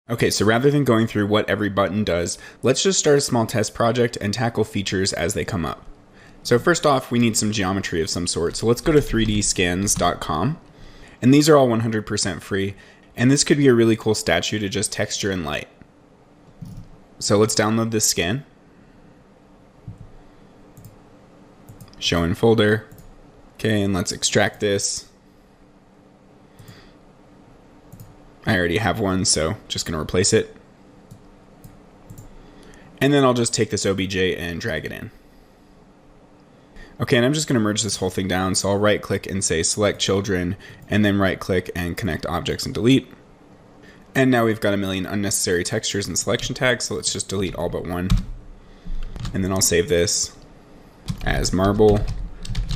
Okay, so rather than going through what every button does, let's just start a small test project and tackle features as they come up. So first off, we need some geometry of some sort. So let's go to 3dscans.com. And these are all 100% free. And this could be a really cool statue to just texture and light. So let's download this scan. Show in folder. Okay, and let's extract this. I already have one, so just gonna replace it. And then I'll just take this OBJ and drag it in. Okay, and I'm just gonna merge this whole thing down. So I'll right click and say select children, and then right click and connect objects and delete. And now we've got a million unnecessary textures and selection tags, so let's just delete all but one. And then I'll save this as marble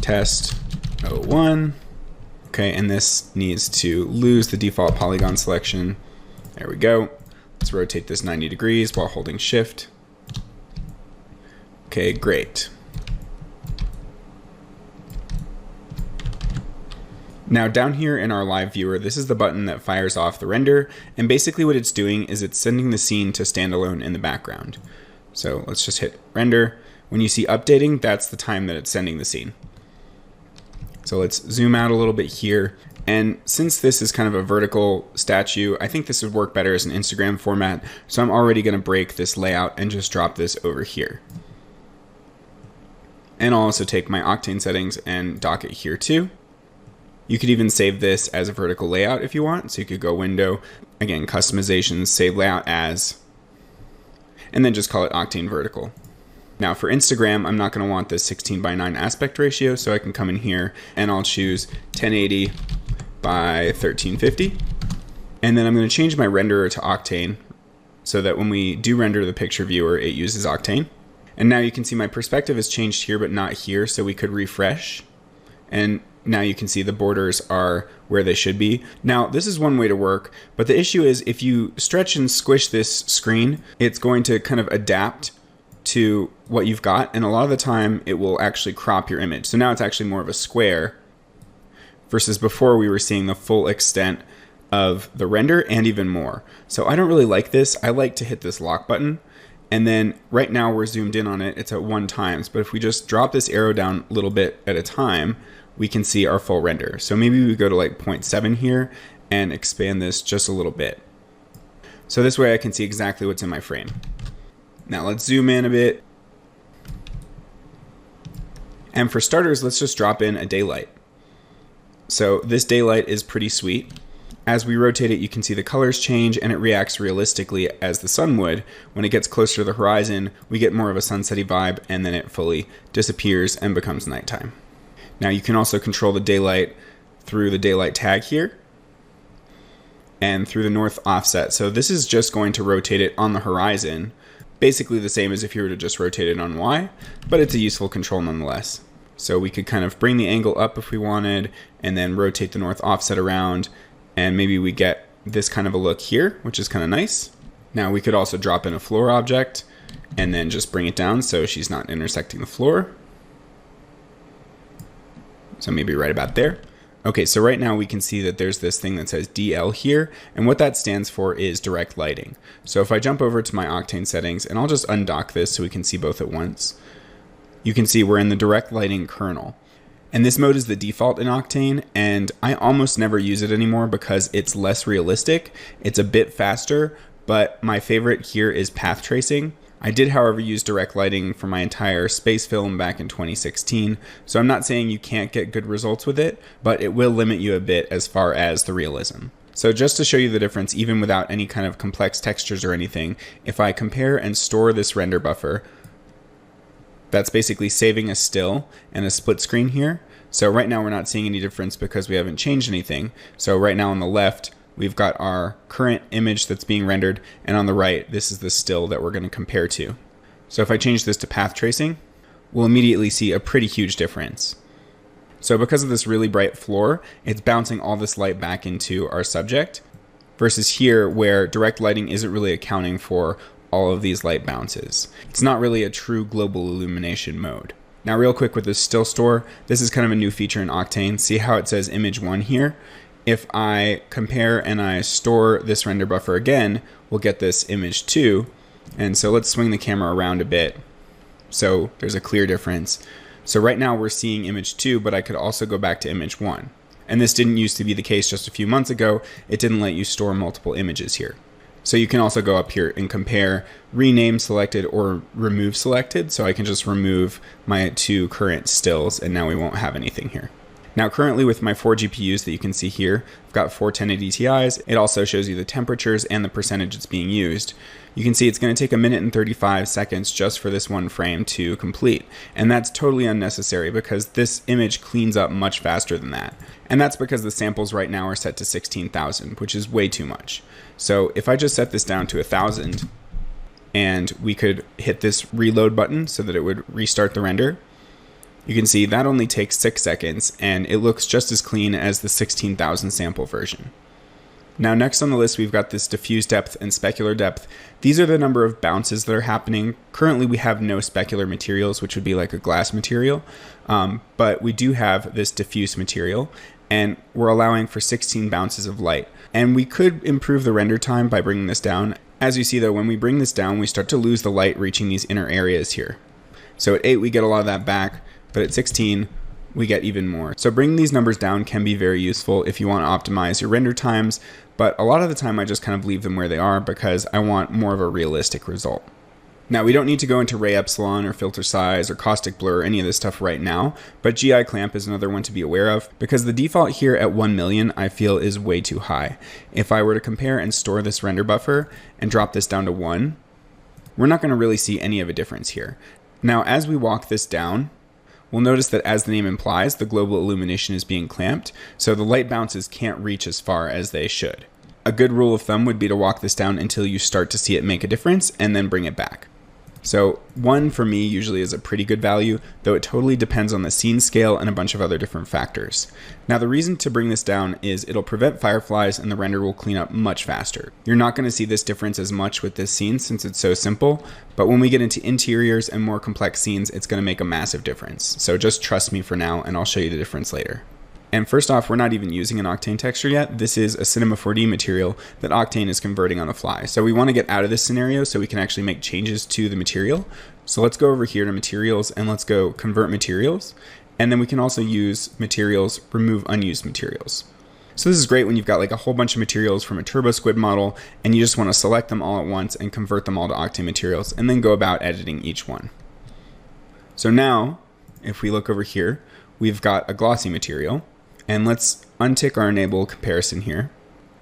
test 01. Okay, and this needs to lose the default polygon selection. There we go. Let's rotate this 90 degrees while holding shift. Okay, great. Now down here in our live viewer, this is the button that fires off the render, and basically what it's doing is it's sending the scene to standalone in the background. So let's just hit render. When you see updating, that's the time that it's sending the scene. So let's zoom out a little bit here. And since this is kind of a vertical statue, I think this would work better as an Instagram format. So I'm already gonna break this layout and just drop this over here. And I'll also take my Octane settings and dock it here too. You could even save this as a vertical layout if you want. So you could go window, again, customizations, save layout as, and then just call it Octane vertical. Now for Instagram, I'm not going to want this 16:9 aspect ratio, so I can come in here and I'll choose 1080 by 1350. And then I'm going to change my renderer to Octane so that when we do render the picture viewer, it uses Octane. And now you can see my perspective has changed here, but not here, so we could refresh. And now you can see the borders are where they should be. Now, this is one way to work, but the issue is if you stretch and squish this screen, it's going to kind of adapt to what you've got, and a lot of the time it will actually crop your image. So now it's actually more of a square versus before we were seeing the full extent of the render and even more. So I don't really like this. I like to hit this lock button, and then right now we're zoomed in on it, it's at 1 times, but if we just drop this arrow down a little bit at a time, we can see our full render. So maybe we go to like 0.7 here and expand this just a little bit. So this way I can see exactly what's in my frame. Now let's zoom in a bit. And for starters, let's just drop in a daylight. So this daylight is pretty sweet. As we rotate it, you can see the colors change and it reacts realistically as the sun would. When it gets closer to the horizon, we get more of a sunsetty vibe, and then it fully disappears and becomes nighttime. Now you can also control the daylight through the daylight tag here and through the north offset. So this is just going to rotate it on the horizon, basically the same as if you were to just rotate it on Y, but it's a useful control nonetheless. So we could kind of bring the angle up if we wanted, and then rotate the north offset around, and maybe we get this kind of a look here, which is kind of nice. Now we could also drop in a floor object and then just bring it down so she's not intersecting the floor. So maybe right about there. Okay, so right now we can see that there's this thing that says DL here, and what that stands for is direct lighting. So if I jump over to my Octane settings, and I'll just undock this so we can see both at once, you can see we're in the direct lighting kernel. And this mode is the default in Octane, and I almost never use it anymore because it's less realistic. It's a bit faster, but my favorite here is path tracing. I did, however, use direct lighting for my entire space film back in 2016, so I'm not saying you can't get good results with it, but it will limit you a bit as far as the realism. So just to show you the difference, even without any kind of complex textures or anything, if I compare and store this render buffer, that's basically saving a still and a split screen here. So right now we're not seeing any difference because we haven't changed anything. So right now on the left, we've got our current image that's being rendered, and on the right, this is the still that we're going to compare to. So if I change this to path tracing, we'll immediately see a pretty huge difference. So because of this really bright floor, it's bouncing all this light back into our subject, versus here where direct lighting isn't really accounting for all of these light bounces. It's not really a true global illumination mode. Now real quick with this still store, this is kind of a new feature in Octane. See how it says image 1 here? If I compare and I store this render buffer again, we'll get this image 2. And so let's swing the camera around a bit so there's a clear difference. So right now we're seeing image 2, but I could also go back to image 1. And this didn't used to be the case just a few months ago. It didn't let you store multiple images here. So you can also go up here and compare rename selected or remove selected. So I can just remove my 2 current stills and now we won't have anything here. Now currently with my 4 GPUs that you can see here, I've got 4 1080 Ti's. It also shows you the temperatures and the percentage it's being used. You can see it's going to take 1 minute and 35 seconds just for this one frame to complete. And that's totally unnecessary because this image cleans up much faster than that. And that's because the samples right now are set to 16,000, which is way too much. So if I just set this down to 1,000 and we could hit this reload button so that it would restart the render, you can see that only takes 6 seconds and it looks just as clean as the 16,000 sample version. Now next on the list we've got this diffuse depth and specular depth. These are the number of bounces that are happening. Currently we have no specular materials, which would be like a glass material, but we do have this diffuse material and we're allowing for 16 bounces of light. And we could improve the render time by bringing this down. As you see though, when we bring this down, we start to lose the light reaching these inner areas here. So at 8 we get a lot of that back, but at 16 we get even more. So bringing these numbers down can be very useful if you want to optimize your render times, but a lot of the time I just kind of leave them where they are because I want more of a realistic result. Now we don't need to go into ray epsilon or filter size or caustic blur or any of this stuff right now, but GI clamp is another one to be aware of because the default here at 1 million I feel is way too high. If I were to compare and store this render buffer and drop this down to 1, we're not going to really see any of a difference here. Now as we walk this down, we'll notice that as the name implies, the global illumination is being clamped, so the light bounces can't reach as far as they should. A good rule of thumb would be to walk this down until you start to see it make a difference and then bring it back. So 1 for me usually is a pretty good value, though it totally depends on the scene scale and a bunch of other different factors. Now the reason to bring this down is it'll prevent fireflies and the render will clean up much faster. You're not going to see this difference as much with this scene since it's so simple, but when we get into interiors and more complex scenes, it's going to make a massive difference. So just trust me for now and I'll show you the difference later. And first off, we're not even using an Octane texture yet. This is a Cinema 4D material that Octane is converting on the fly. So we want to get out of this scenario so we can actually make changes to the material. So let's go over here to materials and let's go convert materials. And then we can also use materials, remove unused materials. So this is great when you've got like a whole bunch of materials from a turbo squid model and you just want to select them all at once and convert them all to Octane materials and then go about editing each one. So now, if we look over here, we've got a glossy material. And let's untick our enable comparison here.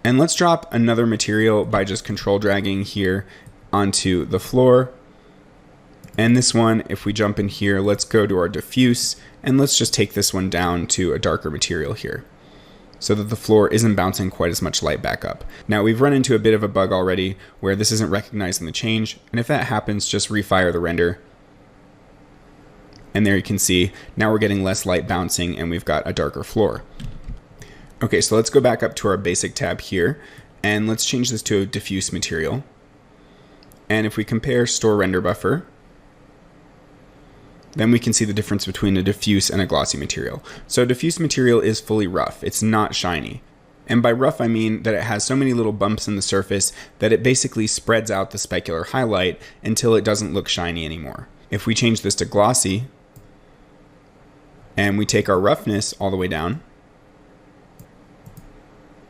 And let's drop another material by just control dragging here onto the floor. And this one, if we jump in here, let's go to our diffuse and let's just take this one down to a darker material here so that the floor isn't bouncing quite as much light back up. Now we've run into a bit of a bug already where this isn't recognizing the change. And if that happens, just refire the render. And there you can see, now we're getting less light bouncing and we've got a darker floor. Okay, so let's go back up to our basic tab here and let's change this to a diffuse material. And if we compare store render buffer, then we can see the difference between a diffuse and a glossy material. So a diffuse material is fully rough, it's not shiny. And by rough, I mean that it has so many little bumps in the surface that it basically spreads out the specular highlight until it doesn't look shiny anymore. If we change this to glossy, and we take our roughness all the way down,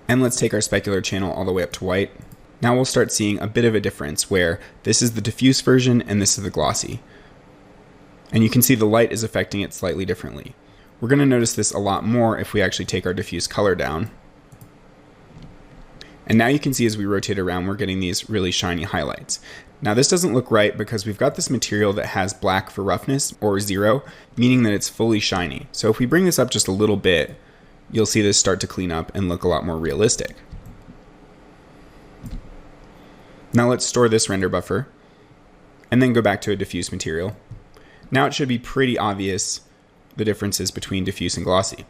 and let's take our specular channel all the way up to white. Now we'll start seeing a bit of a difference where this is the diffuse version and this is the glossy. And you can see the light is affecting it slightly differently. We're going to notice this a lot more if we actually take our diffuse color down. And now you can see as we rotate around, we're getting these really shiny highlights. Now this doesn't look right because we've got this material that has black for roughness or 0, meaning that it's fully shiny. So if we bring this up just a little bit, you'll see this start to clean up and look a lot more realistic. Now let's store this render buffer and then go back to a diffuse material. Now it should be pretty obvious the differences between diffuse and glossy.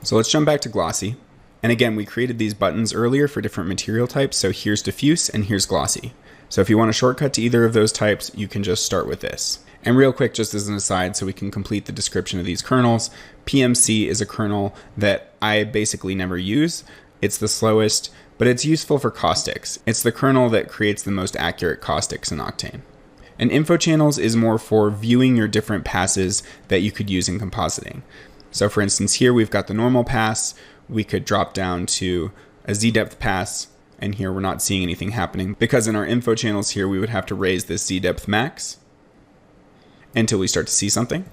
So let's jump back to glossy. And again, we created these buttons earlier for different material types. So here's diffuse and here's glossy. So if you want a shortcut to either of those types, you can just start with this. And real quick, just as an aside, so we can complete the description of these kernels, PMC is a kernel that I basically never use. It's the slowest, but it's useful for caustics. It's the kernel that creates the most accurate caustics in Octane. And info channels is more for viewing your different passes that you could use in compositing. So for instance, here we've got the normal pass. We could drop down to a Z-depth pass, and here we're not seeing anything happening because in our info channels here, we would have to raise this Z-depth max until we start to see something.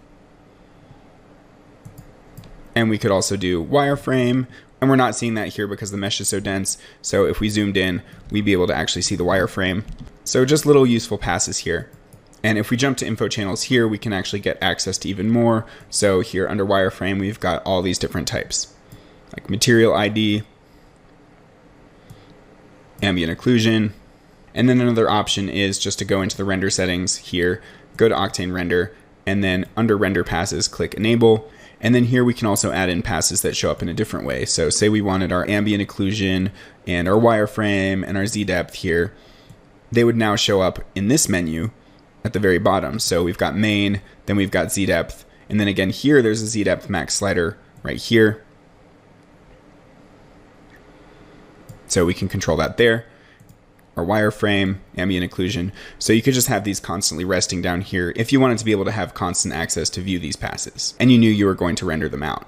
And we could also do wireframe, and we're not seeing that here because the mesh is so dense. So if we zoomed in, we'd be able to actually see the wireframe. So just little useful passes here. And if we jump to info channels here, we can actually get access to even more. So here under wireframe, we've got all these different types, like material ID, ambient occlusion. And then another option is just to go into the render settings here, go to Octane render, and then under render passes, click enable. And then here we can also add in passes that show up in a different way. So say we wanted our ambient occlusion and our wireframe and our Z-depth here. They would now show up in this menu at the very bottom. So we've got main, then we've got Z-depth. And then again here, there's a Z-depth max slider right here. So we can control that there. Our wireframe, ambient occlusion. So you could just have these constantly resting down here if you wanted to be able to have constant access to view these passes and you knew you were going to render them out.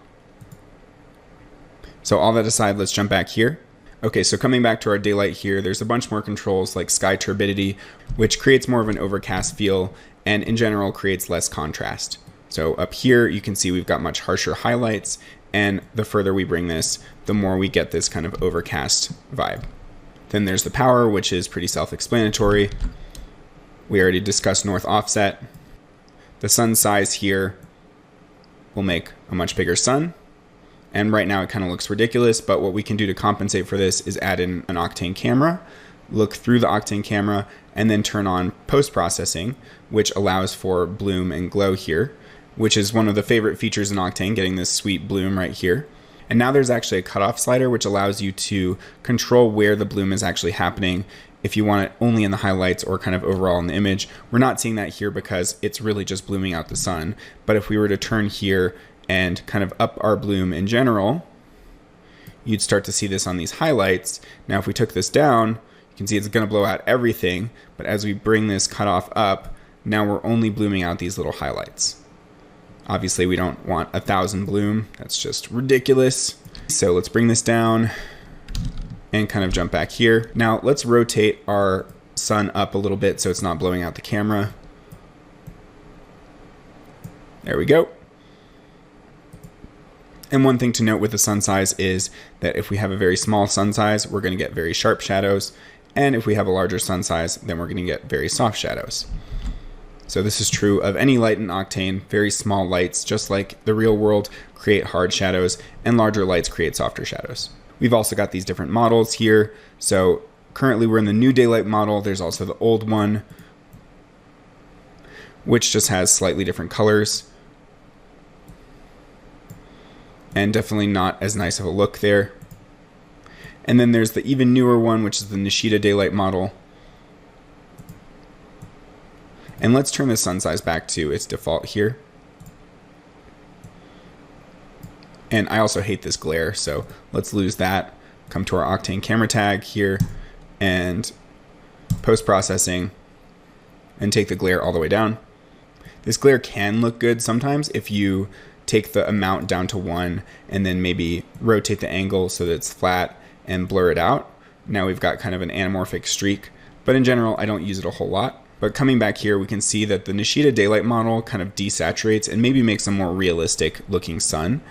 So all that aside, let's jump back here. Okay, so coming back to our daylight here, there's a bunch more controls like sky turbidity, which creates more of an overcast feel and in general creates less contrast. So up here, you can see we've got much harsher highlights, and the further we bring this, the more we get this kind of overcast vibe. Then there's the power, which is pretty self-explanatory. We already discussed north offset. The sun size here will make a much bigger sun. And right now it kind of looks ridiculous, but what we can do to compensate for this is add in an Octane camera, look through the Octane camera, and then turn on post-processing, which allows for bloom and glow here, which is one of the favorite features in Octane, getting this sweet bloom right here. And now there's actually a cutoff slider, which allows you to control where the bloom is actually happening if you want it only in the highlights or kind of overall in the image. We're not seeing that here because it's really just blooming out the sun. But if we were to turn here and kind of up our bloom in general, you'd start to see this on these highlights. Now, if we took this down, you can see it's going to blow out everything. But as we bring this cutoff up, now we're only blooming out these little highlights. Obviously, we don't want 1,000 bloom. That's just ridiculous. So let's bring this down and kind of jump back here. Now let's rotate our sun up a little bit so it's not blowing out the camera. There we go. And one thing to note with the sun size is that if we have a very small sun size, we're going to get very sharp shadows. And if we have a larger sun size, then we're going to get very soft shadows. So this is true of any light in Octane. Very small lights, just like the real world, create hard shadows, and larger lights create softer shadows. We've also got these different models here. So currently we're in the new daylight model. There's also the old one, which just has slightly different colors. And definitely not as nice of a look there. And then there's the even newer one, which is the Nishida daylight model. And let's turn the sun size back to its default here. And I also hate this glare, so let's lose that. Come to our Octane camera tag here and post-processing and take the glare all the way down. This glare can look good sometimes if you take the amount down to 1 and then maybe rotate the angle so that it's flat and blur it out. Now we've got kind of an anamorphic streak, but in general, I don't use it a whole lot. But coming back here, we can see that the Nishida daylight model kind of desaturates and maybe makes a more realistic looking sun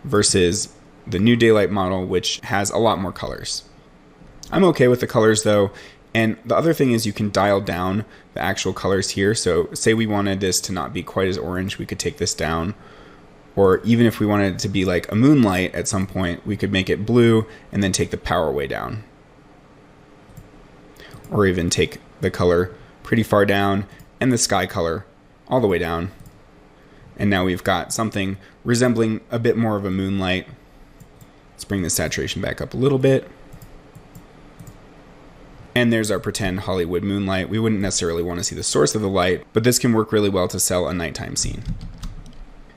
versus the new daylight model, which has a lot more colors. I'm okay with the colors though. And the other thing is you can dial down the actual colors here. So say we wanted this to not be quite as orange, we could take this down. Or even if we wanted it to be like a moonlight at some point, we could make it blue and then take the power way down. Or even take the color pretty far down and the sky color all the way down. And now we've got something resembling a bit more of a moonlight. Let's bring the saturation back up a little bit. And there's our pretend Hollywood moonlight. We wouldn't necessarily want to see the source of the light, but this can work really well to sell a nighttime scene.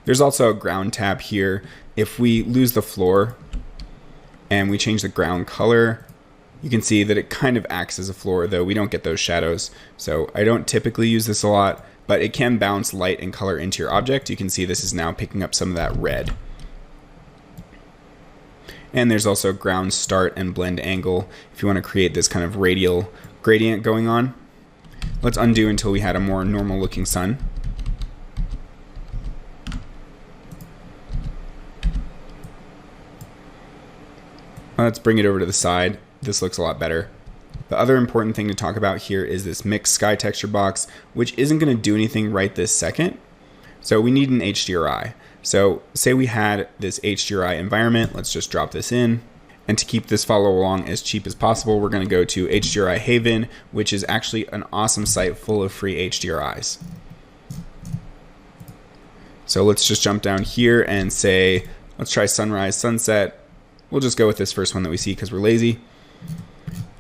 There's also a ground tab here. If we lose the floor and we change the ground color, you can see that it kind of acts as a floor, though we don't get those shadows. So I don't typically use this a lot, but it can bounce light and color into your object. You can see this is now picking up some of that red. And there's also ground start and blend angle if you want to create this kind of radial gradient going on. Let's undo until we had a more normal looking sun. Let's bring it over to the side. This looks a lot better. The other important thing to talk about here is this mixed sky texture box, which isn't going to do anything right this second. So we need an HDRI. So say we had this HDRI environment. Let's just drop this in. And to keep this follow along as cheap as possible, we're going to go to HDRI Haven, which is actually an awesome site full of free HDRIs. So let's just jump down here and say, let's try sunrise, sunset. We'll just go with this first one that we see because we're lazy.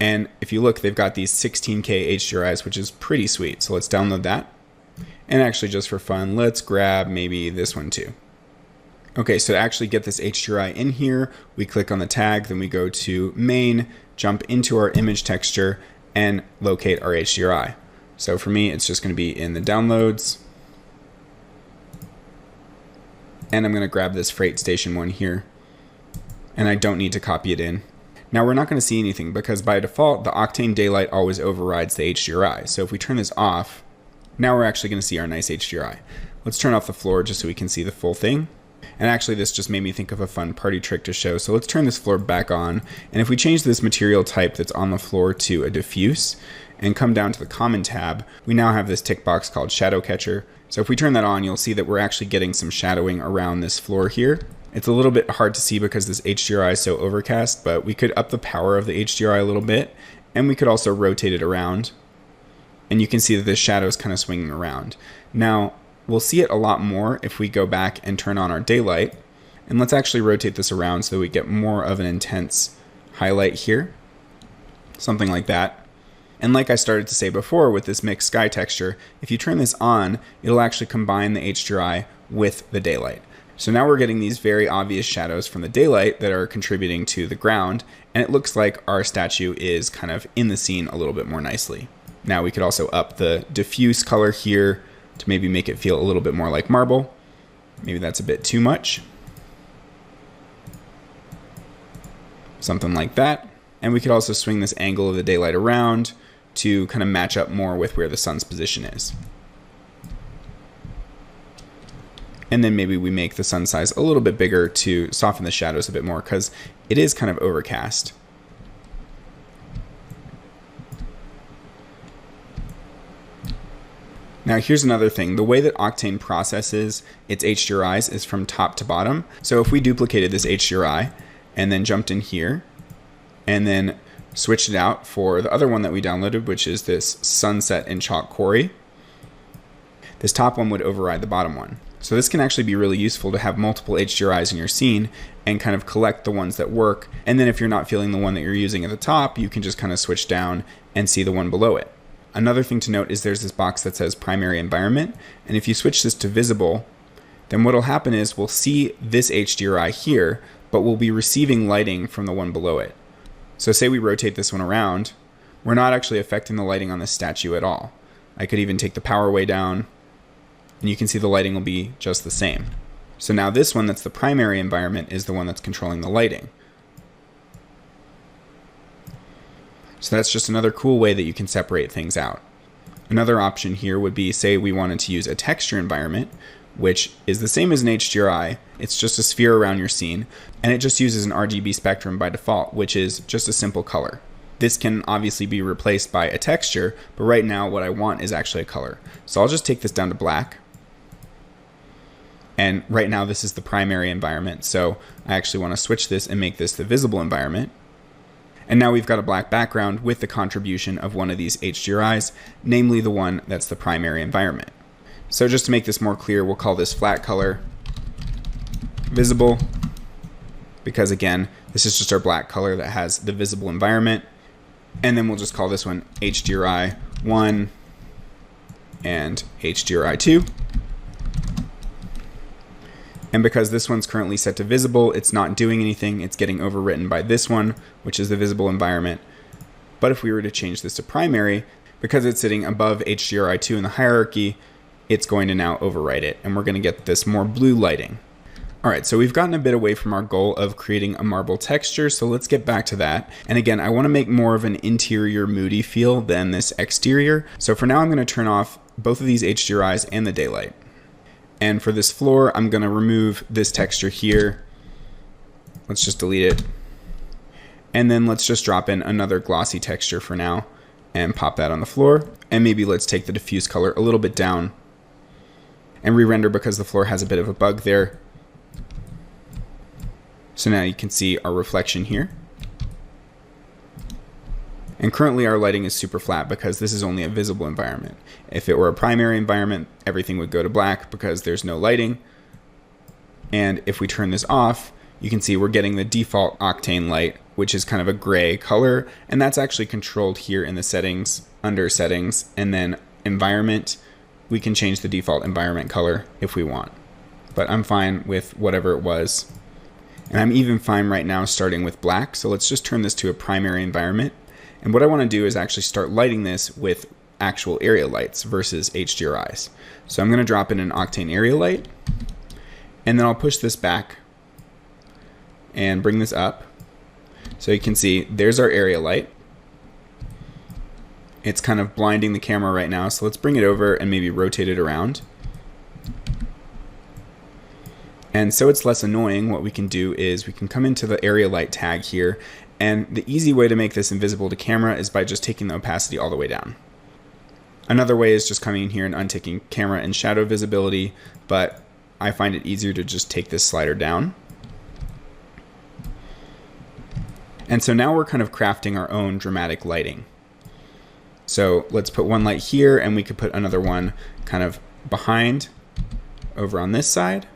And if you look, they've got these 16K HDRIs, which is pretty sweet. So let's download that. And actually, just for fun, let's grab maybe this one too. Okay, so to actually get this HDRI in here, we click on the tag, then we go to main, jump into our image texture, and locate our HDRI. So for me, it's just going to be in the downloads. And I'm going to grab this freight station one here. And I don't need to copy it in. Now we're not going to see anything because by default, the Octane daylight always overrides the HDRI. So if we turn this off, now we're actually going to see our nice HDRI. Let's turn off the floor just so we can see the full thing. And actually this just made me think of a fun party trick to show. So let's turn this floor back on. And if we change this material type that's on the floor to a diffuse and come down to the common tab, we now have this tick box called shadow catcher. So if we turn that on, you'll see that we're actually getting some shadowing around this floor here. It's a little bit hard to see because this HDRI is so overcast, but we could up the power of the HDRI a little bit, and we could also rotate it around. And you can see that this shadow is kind of swinging around. Now, we'll see it a lot more if we go back and turn on our daylight. And let's actually rotate this around so that we get more of an intense highlight here. Something like that. And like I started to say before with this mixed sky texture, if you turn this on, it'll actually combine the HDRI with the daylight. So now we're getting these very obvious shadows from the daylight that are contributing to the ground, and it looks like our statue is kind of in the scene a little bit more nicely. Now we could also up the diffuse color here to maybe make it feel a little bit more like marble. Maybe that's a bit too much. Something like that. And we could also swing this angle of the daylight around to kind of match up more with where the sun's position is. And then maybe we make the sun size a little bit bigger to soften the shadows a bit more because it is kind of overcast. Now here's another thing. The way that Octane processes its HDRIs is from top to bottom. So if we duplicated this HDRI and then jumped in here and then switched it out for the other one that we downloaded, which is this sunset in chalk quarry, this top one would override the bottom one. So this can actually be really useful to have multiple HDRIs in your scene and kind of collect the ones that work. And then if you're not feeling the one that you're using at the top, you can just kind of switch down and see the one below it. Another thing to note is there's this box that says primary environment. And if you switch this to visible, then what'll happen is we'll see this HDRI here, but we'll be receiving lighting from the one below it. So say we rotate this one around, we're not actually affecting the lighting on this statue at all. I could even take the power way down, and you can see the lighting will be just the same. So now this one that's the primary environment is the one that's controlling the lighting. So that's just another cool way that you can separate things out. Another option here would be, say we wanted to use a texture environment, which is the same as an HDRI. It's just a sphere around your scene, and it just uses an RGB spectrum by default, which is just a simple color. This can obviously be replaced by a texture, but right now what I want is actually a color. So I'll just take this down to black. And right now this is the primary environment, so I actually want to switch this and make this the visible environment. And now we've got a black background with the contribution of one of these HDRIs, namely the one that's the primary environment. So just to make this more clear, we'll call this flat color visible, because again, this is just our black color that has the visible environment. And then we'll just call this one HDRI 1 and HDRI 2. And because this one's currently set to visible, it's not doing anything. It's getting overwritten by this one, which is the visible environment. But if we were to change this to primary, because it's sitting above HDRI 2 in the hierarchy, it's going to now overwrite it. And we're going to get this more blue lighting. All right, so we've gotten a bit away from our goal of creating a marble texture, so let's get back to that. And again, I want to make more of an interior moody feel than this exterior. So for now, I'm going to turn off both of these HDRIs and the daylight. And for this floor, I'm going to remove this texture here. Let's just delete it. And then let's just drop in another glossy texture for now and pop that on the floor. And maybe let's take the diffuse color a little bit down and re-render because the floor has a bit of a bug there. So now you can see our reflection here. And currently our lighting is super flat because this is only a visible environment. If it were a primary environment, everything would go to black because there's no lighting. And if we turn this off, you can see we're getting the default Octane light, which is kind of a gray color. And that's actually controlled here in the settings, under settings, and then environment. We can change the default environment color if we want. But I'm fine with whatever it was. And I'm even fine right now starting with black. So let's just turn this to a primary environment. And what I want to do is actually start lighting this with actual area lights versus HDRIs. So I'm going to drop in an Octane area light. And then I'll push this back and bring this up. So you can see there's our area light. It's kind of blinding the camera right now. So let's bring it over and maybe rotate it around. And so it's less annoying, what we can do is we can come into the area light tag here, and the easy way to make this invisible to camera is by just taking the opacity all the way down. Another way is just coming in here and unticking camera and shadow visibility, but I find it easier to just take this slider down. And so now we're kind of crafting our own dramatic lighting. So let's put one light here, and we could put another one kind of behind over on this side.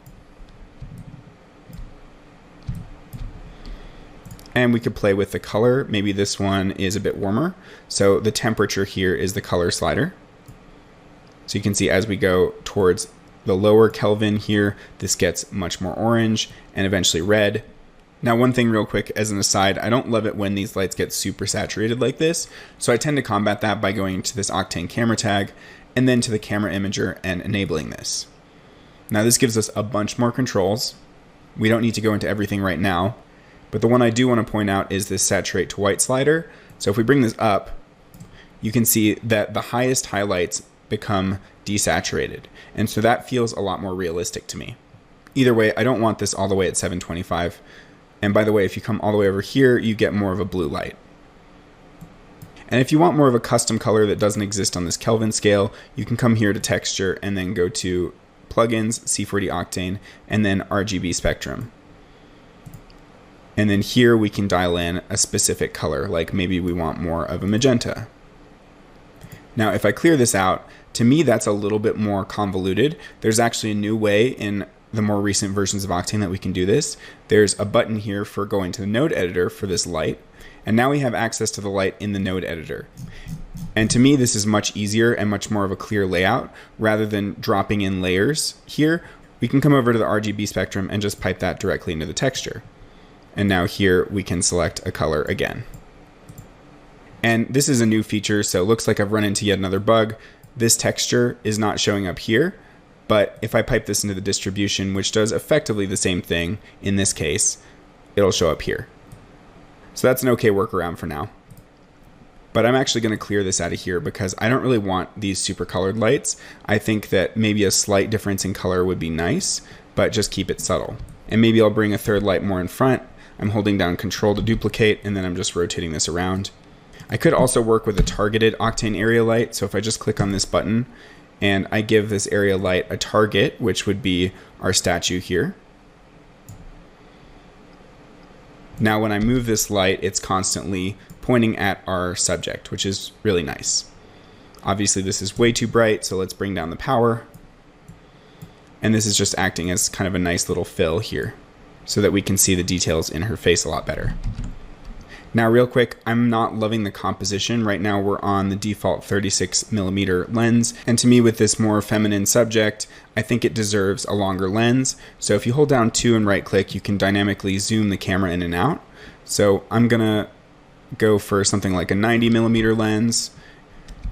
And we could play with the color. Maybe this one is a bit warmer. So the temperature here is the color slider. So you can see as we go towards the lower Kelvin here, this gets much more orange and eventually red. Now, one thing real quick as an aside, I don't love it when these lights get super saturated like this. So I tend to combat that by going to this Octane camera tag and then to the camera imager and enabling this. Now this gives us a bunch more controls. We don't need to go into everything right now. But the one I do want to point out is this saturate to white slider. So if we bring this up, you can see that the highest highlights become desaturated. And so that feels a lot more realistic to me. Either way, I don't want this all the way at 725. And by the way, if you come all the way over here, you get more of a blue light. And if you want more of a custom color that doesn't exist on this Kelvin scale, you can come here to texture and then go to plugins, C40Octane, and then RGB spectrum. And then here we can dial in a specific color, like maybe we want more of a magenta. Now, if I clear this out, to me, that's a little bit more convoluted. There's actually a new way in the more recent versions of Octane that we can do this. There's a button here for going to the node editor for this light. And now we have access to the light in the node editor. And to me, this is much easier and much more of a clear layout. Rather than dropping in layers here, we can come over to the RGB spectrum and just pipe that directly into the texture. And now here we can select a color again. And this is a new feature, so it looks like I've run into yet another bug. This texture is not showing up here, but if I pipe this into the distribution, which does effectively the same thing in this case, it'll show up here. So that's an okay workaround for now. But I'm actually going to clear this out of here because I don't really want these super colored lights. I think that maybe a slight difference in color would be nice, but just keep it subtle. And maybe I'll bring a third light more in front. I'm holding down Control to duplicate, and then I'm just rotating this around. I could also work with a targeted Octane area light. So if I just click on this button and I give this area light a target, which would be our statue here. Now when I move this light, it's constantly pointing at our subject, which is really nice. Obviously this is way too bright, so let's bring down the power. And this is just acting as kind of a nice little fill here so that we can see the details in her face a lot better. Now real quick, I'm not loving the composition. Right now we're on the default 36mm lens, and to me with this more feminine subject, I think it deserves a longer lens. So if you hold down 2 and right click, you can dynamically zoom the camera in and out. So I'm gonna go for something like a 90mm lens,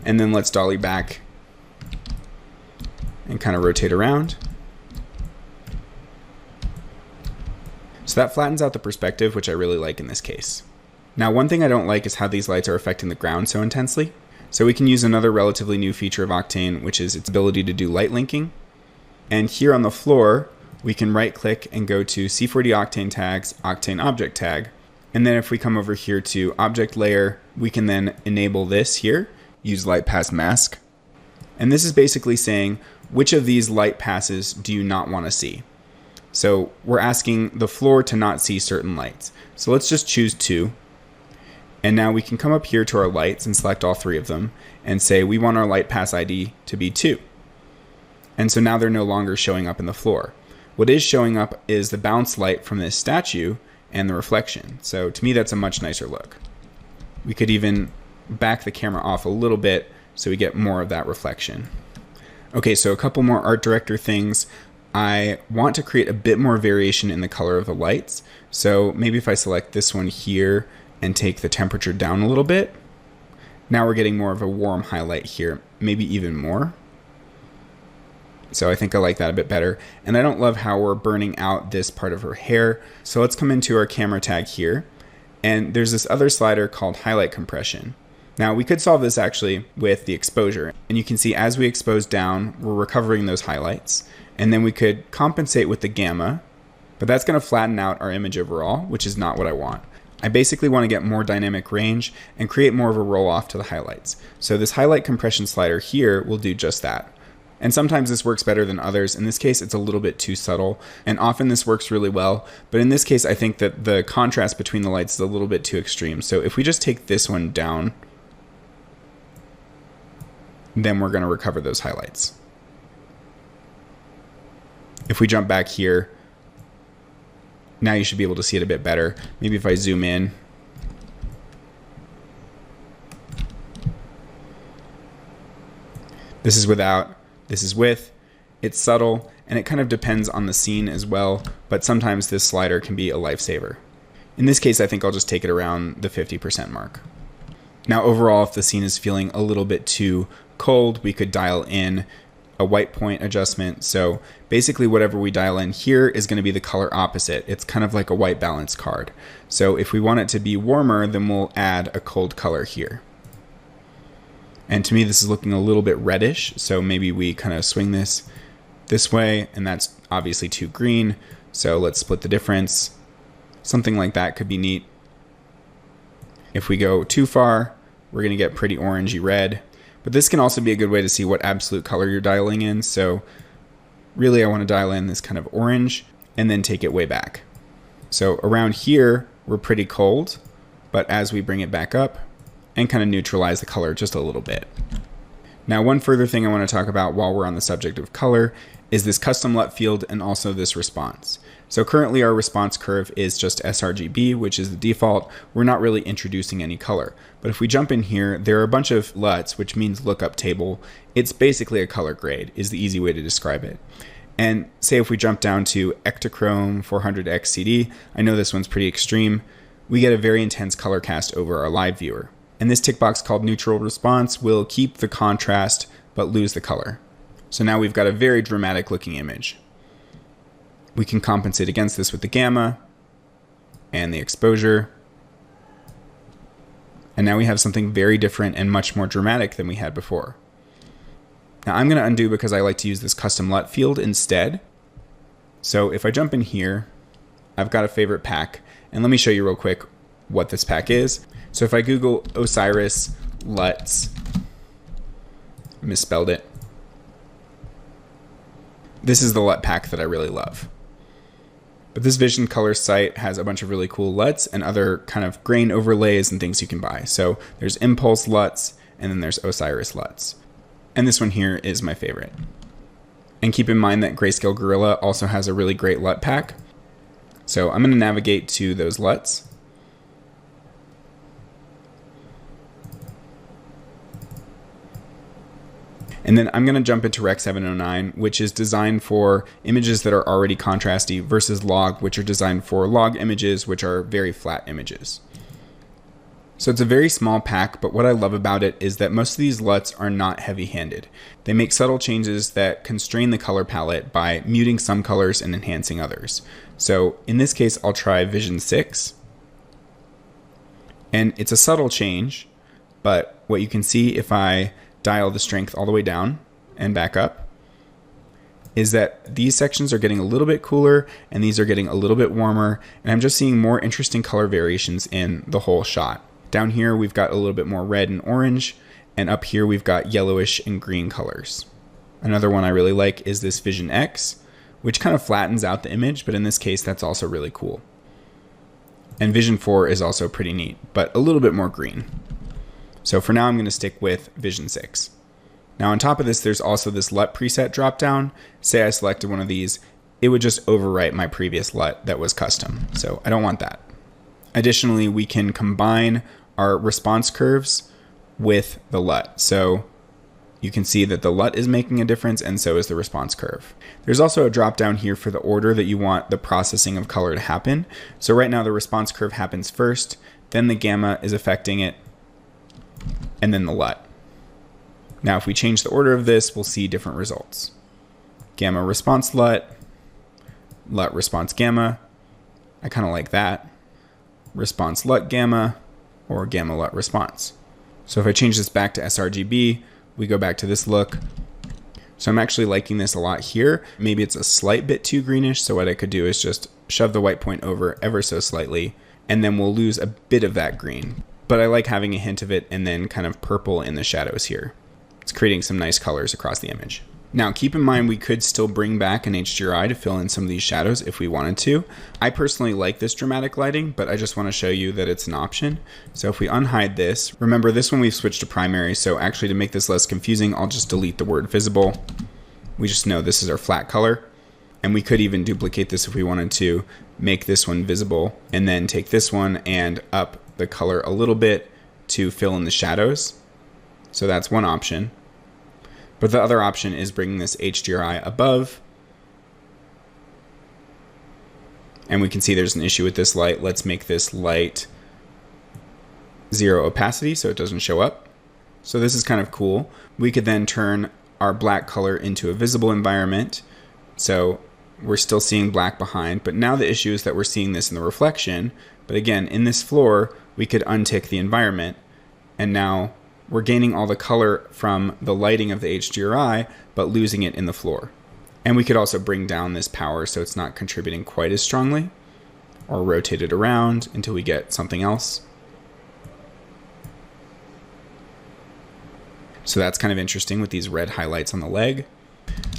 and then let's dolly back and kind of rotate around. So that flattens out the perspective, which I really like in this case. Now, one thing I don't like is how these lights are affecting the ground so intensely. So we can use another relatively new feature of Octane, which is its ability to do light linking. And here on the floor, we can right click and go to C4.Octane tags, Octane object tag. And then if we come over here to object layer, we can then enable this here, use light pass mask. And this is basically saying, which of these light passes do you not want to see? So we're asking the floor to not see certain lights. So let's just choose 2. And now we can come up here to our lights and select all 3 of them and say we want our light pass ID to be 2. And so now they're no longer showing up in the floor. What is showing up is the bounce light from this statue and the reflection. So to me, that's a much nicer look. We could even back the camera off a little bit so we get more of that reflection. Okay, so a couple more art director things. I want to create a bit more variation in the color of the lights. So maybe if I select this one here and take the temperature down a little bit, now we're getting more of a warm highlight here, maybe even more. So I think I like that a bit better. And I don't love how we're burning out this part of her hair. So let's come into our camera tag here. And there's this other slider called highlight compression. Now we could solve this actually with the exposure. And you can see as we expose down, we're recovering those highlights. And then we could compensate with the gamma, but that's gonna flatten out our image overall, which is not what I want. I basically want to get more dynamic range and create more of a roll off to the highlights. So this highlight compression slider here will do just that. And sometimes this works better than others. In this case, it's a little bit too subtle, and often this works really well. But in this case, I think that the contrast between the lights is a little bit too extreme. So if we just take this one down, then we're going to recover those highlights. If we jump back here, now you should be able to see it a bit better. Maybe if I zoom in. This is without, this is with. It's subtle, and it kind of depends on the scene as well, but sometimes this slider can be a lifesaver. In this case, I think I'll just take it around the 50% mark. Now overall, if the scene is feeling a little bit too cold, we could dial in a white point adjustment. So basically whatever we dial in here is going to be the color opposite. It's kind of like a white balance card. So if we want it to be warmer, then we'll add a cold color here. And to me, this is looking a little bit reddish. So maybe we kind of swing this way, and that's obviously too green. So let's split the difference. Something like that could be neat. If we go too far, we're going to get pretty orangey red. But this can also be a good way to see what absolute color you're dialing in. So really I want to dial in this kind of orange and then take it way back. So around here, we're pretty cold, but as we bring it back up and kind of neutralize the color just a little bit. Now, one further thing I want to talk about while we're on the subject of color is this custom LUT field and also this response. So currently our response curve is just sRGB, which is the default. We're not really introducing any color. But if we jump in here, there are a bunch of LUTs, which means lookup table. It's basically a color grade is the easy way to describe it. And say if we jump down to Ektachrome 400X CD, I know this one's pretty extreme, we get a very intense color cast over our live viewer. And this tick box called neutral response will keep the contrast, but lose the color. So now we've got a very dramatic looking image. We can compensate against this with the gamma and the exposure. And now we have something very different and much more dramatic than we had before. Now I'm going to undo because I like to use this custom LUT field instead. So if I jump in here, I've got a favorite pack. And let me show you real quick what this pack is. So if I Google Osiris LUTs, misspelled it. This is the LUT pack that I really love. But this Vision Color site has a bunch of really cool LUTs and other kind of grain overlays and things you can buy. So there's Impulse LUTs, and then there's Osiris LUTs. And this one here is my favorite. And keep in mind that Grayscale Gorilla also has a really great LUT pack. So I'm going to navigate to those LUTs. And then I'm going to jump into Rec 709, which is designed for images that are already contrasty, versus Log, which are designed for log images, which are very flat images. So it's a very small pack, but what I love about it is that most of these LUTs are not heavy-handed. They make subtle changes that constrain the color palette by muting some colors and enhancing others. So in this case, I'll try Vision 6. And it's a subtle change, but what you can see if I dial the strength all the way down and back up is that these sections are getting a little bit cooler and these are getting a little bit warmer, and I'm just seeing more interesting color variations in the whole shot. Down here we've got a little bit more red and orange, and up here we've got yellowish and green colors. Another one I really like is this Vision X, which kind of flattens out the image, but in this case that's also really cool. And Vision 4 is also pretty neat, but a little bit more green. So for now, I'm going to stick with Vision 6. Now on top of this, there's also this LUT preset dropdown. Say I selected one of these, it would just overwrite my previous LUT that was custom. So I don't want that. Additionally, we can combine our response curves with the LUT. So you can see that the LUT is making a difference, and so is the response curve. There's also a drop down here for the order that you want the processing of color to happen. So right now the response curve happens first, then the gamma is affecting it, and then the LUT. Now if we change the order of this, we'll see different results. Gamma response LUT, LUT response gamma. I kind of like that. Response LUT gamma, or gamma LUT response. So if I change this back to sRGB, we go back to this look. So I'm actually liking this a lot here. Maybe it's a slight bit too greenish, so what I could do is just shove the white point over ever so slightly, and then we'll lose a bit of that green. But I like having a hint of it and then kind of purple in the shadows here. It's creating some nice colors across the image. Now keep in mind we could still bring back an HDRI to fill in some of these shadows if we wanted to. I personally like this dramatic lighting, but I just want to show you that it's an option. So if we unhide this, remember this one we've switched to primary, so actually to make this less confusing, I'll just delete the word visible. We just know this is our flat color, and we could even duplicate this if we wanted to make this one visible, and then take this one and up the color a little bit to fill in the shadows. So that's one option. But the other option is bringing this HDRI above. And we can see there's an issue with this light. Let's make this light 0 opacity so it doesn't show up. So this is kind of cool. We could then turn our black color into a visible environment. So we're still seeing black behind, but now the issue is that we're seeing this in the reflection. But again, in this floor, we could untick the environment, and now we're gaining all the color from the lighting of the HDRI, but losing it in the floor. And we could also bring down this power so it's not contributing quite as strongly, or rotate it around until we get something else. So that's kind of interesting with these red highlights on the leg.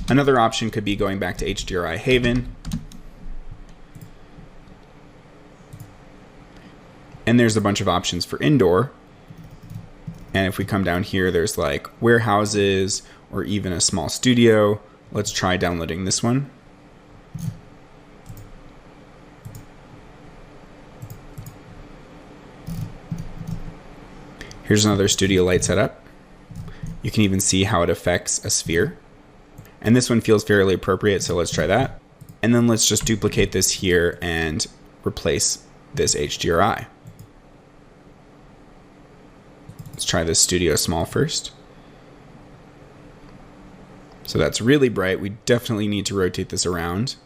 Another option could be going back to HDRI Haven. And there's a bunch of options for indoor. And if we come down here, there's like warehouses or even a small studio. Let's try downloading this one. Here's another studio light setup. You can even see how it affects a sphere. And this one feels fairly appropriate, so let's try that. And then let's just duplicate this here and replace this HDRI. Let's try this studio small first. So that's really bright. We definitely need to rotate this around.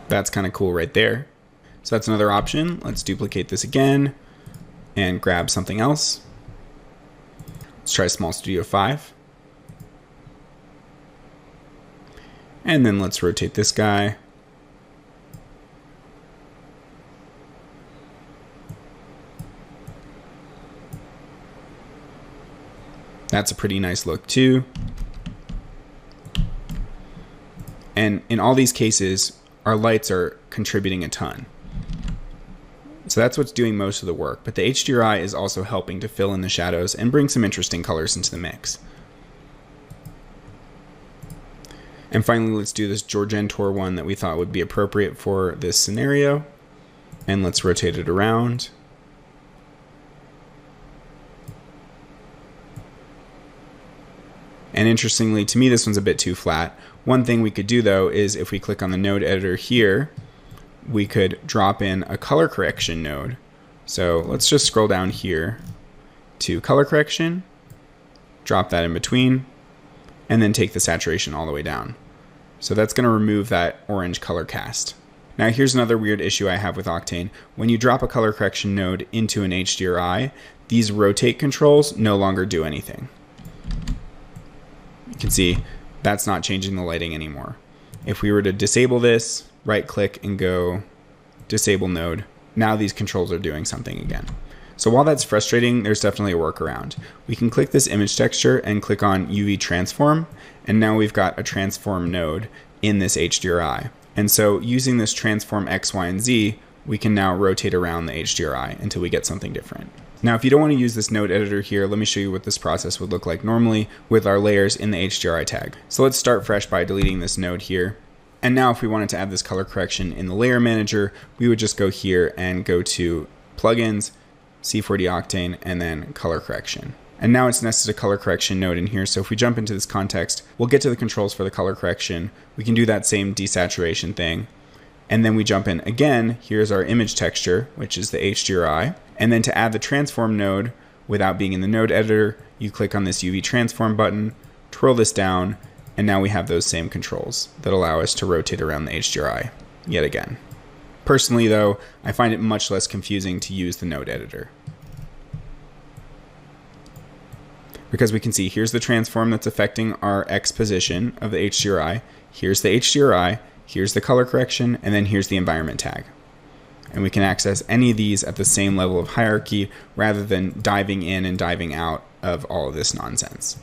That's kind of cool right there. So that's another option. Let's duplicate this again and grab something else. Let's try Small Studio 5. And then let's rotate this guy. That's a pretty nice look too. And in all these cases, our lights are contributing a ton. So that's what's doing most of the work, but the HDRI is also helping to fill in the shadows and bring some interesting colors into the mix. And finally, let's do this Georgian Tour one that we thought would be appropriate for this scenario. And let's rotate it around. And interestingly, to me, this one's a bit too flat. One thing we could do though is if we click on the node editor here, we could drop in a color correction node. So let's just scroll down here to color correction, drop that in between, and then take the saturation all the way down. So that's going to remove that orange color cast. Now here's another weird issue I have with Octane. When you drop a color correction node into an HDRI, these rotate controls no longer do anything. You can see that's not changing the lighting anymore. If we were to disable this, right click and go disable node, now these controls are doing something again. So while that's frustrating, there's definitely a workaround. We can click this image texture and click on UV transform, and now we've got a transform node in this HDRI. And so using this transform X, Y, and Z, we can now rotate around the HDRI until we get something different. Now, if you don't want to use this node editor here, let me show you what this process would look like normally with our layers in the HDRI tag. So let's start fresh by deleting this node here. And now if we wanted to add this color correction in the layer manager, we would just go here and go to plugins, C4.Octane, and then color correction. And now it's nested a color correction node in here. So if we jump into this context, we'll get to the controls for the color correction. We can do that same desaturation thing. And then we jump in again. Here's our image texture, which is the HDRI. And then to add the transform node without being in the node editor, you click on this UV transform button, twirl this down, and now we have those same controls that allow us to rotate around the HDRI yet again. Personally though, I find it much less confusing to use the node editor. Because we can see here's the transform that's affecting our X position of the HDRI, here's the HDRI, here's the color correction, and then here's the environment tag. And we can access any of these at the same level of hierarchy rather than diving in and diving out of all of this nonsense.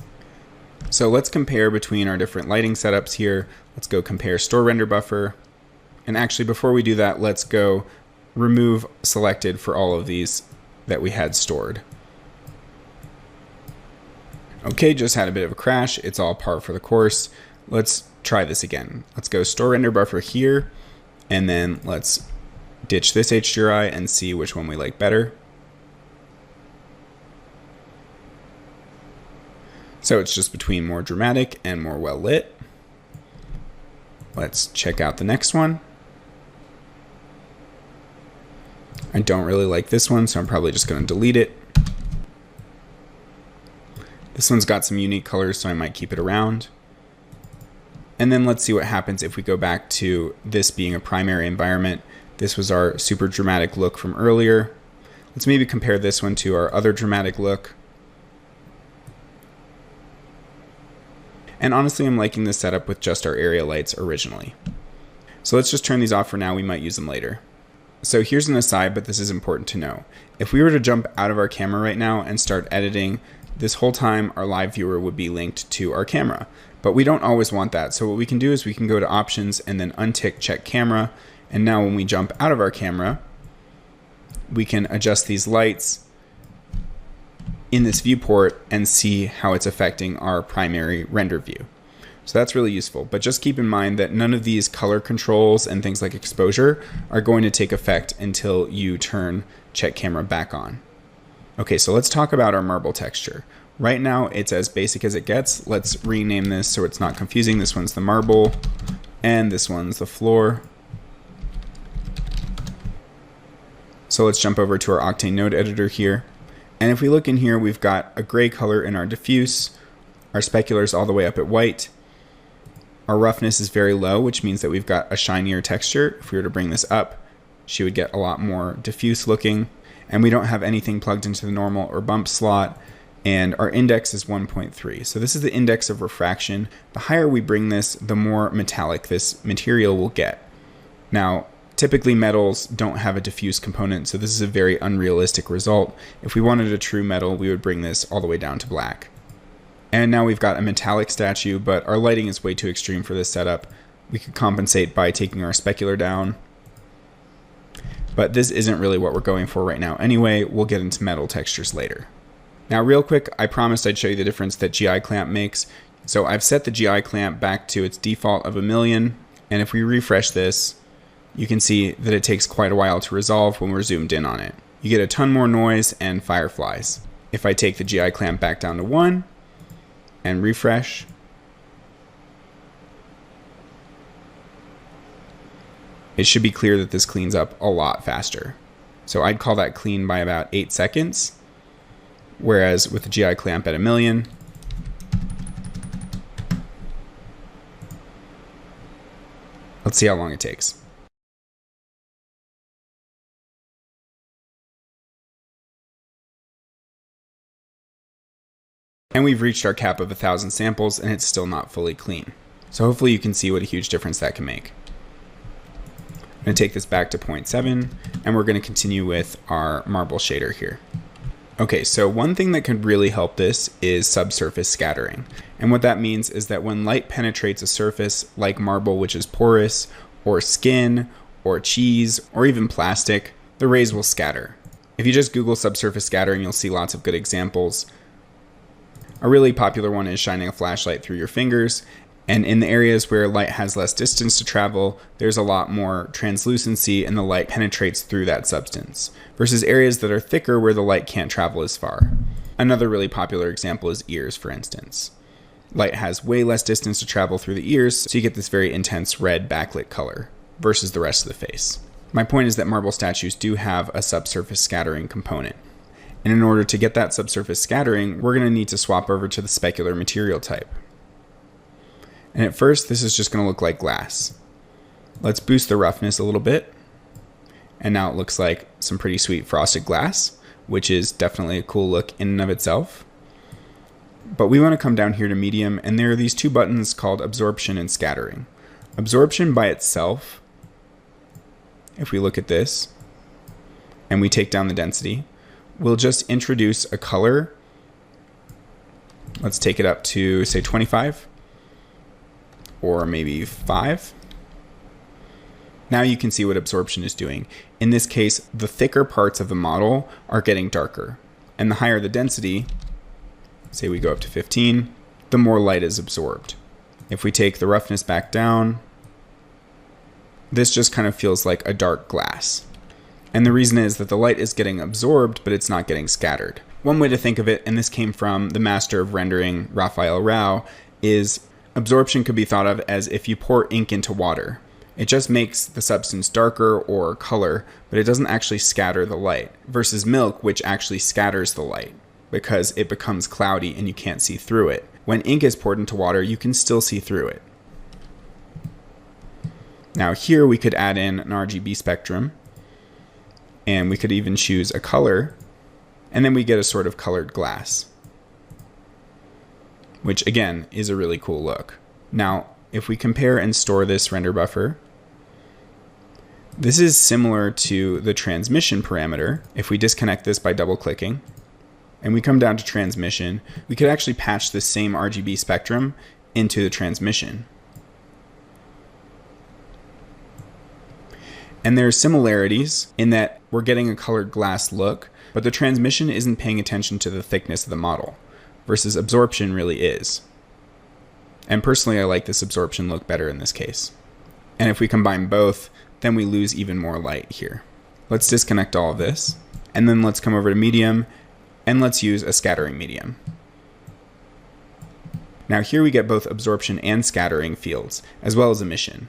So let's compare between our different lighting setups here. Let's go compare store render buffer. And actually before we do that, let's go remove selected for all of these that we had stored. Okay, just had a bit of a crash. It's all par for the course. Let's try this again. Let's go store render buffer here, and then let's ditch this HDRI and see which one we like better. So it's just between more dramatic and more well lit. Let's check out the next one. I don't really like this one, so I'm probably just going to delete it. This one's got some unique colors, so I might keep it around. And then let's see what happens if we go back to this being a primary environment. This was our super dramatic look from earlier. Let's maybe compare this one to our other dramatic look. And honestly, I'm liking this setup with just our area lights originally. So let's just turn these off for now. We might use them later. So here's an aside, but this is important to know. If we were to jump out of our camera right now and start editing, this whole time our live viewer would be linked to our camera. But we don't always want that. So what we can do is we can go to options and then untick check camera. And now when we jump out of our camera, we can adjust these lights in this viewport and see how it's affecting our primary render view. So that's really useful, but just keep in mind that none of these color controls and things like exposure are going to take effect until you turn check camera back on. Okay, so let's talk about our marble texture. Right now it's as basic as it gets. Let's rename this so it's not confusing. This one's the marble and this one's the floor. So let's jump over to our Octane node editor here. And if we look in here, we've got a gray color in our diffuse. Our specular is all the way up at white. Our roughness is very low, which means that we've got a shinier texture. If we were to bring this up, she would get a lot more diffuse looking. And we don't have anything plugged into the normal or bump slot. And our index is 1.3. So this is the index of refraction. The higher we bring this, the more metallic this material will get. Now, typically metals don't have a diffuse component, so this is a very unrealistic result. If we wanted a true metal, we would bring this all the way down to black. And now we've got a metallic statue, but our lighting is way too extreme for this setup. We could compensate by taking our specular down. But this isn't really what we're going for right now anyway. We'll get into metal textures later. Now real quick, I promised I'd show you the difference that GI clamp makes. So I've set the GI clamp back to its default of 1,000,000. And if we refresh this, you can see that it takes quite a while to resolve when we're zoomed in on it. You get a ton more noise and fireflies. If I take the GI clamp back down to 1 and refresh, it should be clear that this cleans up a lot faster. So I'd call that clean by about 8 seconds, whereas with the GI clamp at 1,000,000, let's see how long it takes. And we've reached our cap of 1,000 samples and it's still not fully clean. So hopefully you can see what a huge difference that can make. I'm going to take this back to 0.7 and we're going to continue with our marble shader here. Okay, so one thing that could really help this is subsurface scattering. And what that means is that when light penetrates a surface like marble, which is porous, or skin, or cheese, or even plastic, the rays will scatter. If you just Google subsurface scattering, you'll see lots of good examples. A really popular one is shining a flashlight through your fingers. And in the areas where light has less distance to travel, there's a lot more translucency and the light penetrates through that substance, versus areas that are thicker where the light can't travel as far. Another really popular example is ears, for instance. Light has way less distance to travel through the ears, so you get this very intense red backlit color versus the rest of the face. My point is that marble statues do have a subsurface scattering component. And in order to get that subsurface scattering, we're going to need to swap over to the specular material type. And at first, this is just going to look like glass. Let's boost the roughness a little bit. And now it looks like some pretty sweet frosted glass, which is definitely a cool look in and of itself. But we want to come down here to medium, and there are these two buttons called absorption and scattering. Absorption by itself, if we look at this, and we take down the density, we'll just introduce a color. Let's take it up to, say, 25. Or maybe 5. Now you can see what absorption is doing. In this case, the thicker parts of the model are getting darker. And the higher the density, say we go up to 15, the more light is absorbed. If we take the roughness back down, this just kind of feels like a dark glass. And the reason is that the light is getting absorbed, but it's not getting scattered. One way to think of it, and this came from the master of rendering, Raphael Rao, is absorption could be thought of as if you pour ink into water. It just makes the substance darker or color, but it doesn't actually scatter the light, versus milk, which actually scatters the light because it becomes cloudy and you can't see through it. When ink is poured into water, you can still see through it. Now here we could add in an RGB spectrum, and we could even choose a color, and then we get a sort of colored glass, which again is a really cool look. Now, if we compare and store this render buffer, this is similar to the transmission parameter. If we disconnect this by double clicking and we come down to transmission, we could actually patch this same RGB spectrum into the transmission. And there are similarities in that we're getting a colored glass look, but the transmission isn't paying attention to the thickness of the model, versus absorption really is. And personally, I like this absorption look better in this case. And if we combine both, then we lose even more light here. Let's disconnect all of this, and then let's come over to medium, and let's use a scattering medium. Now here we get both absorption and scattering fields, as well as emission.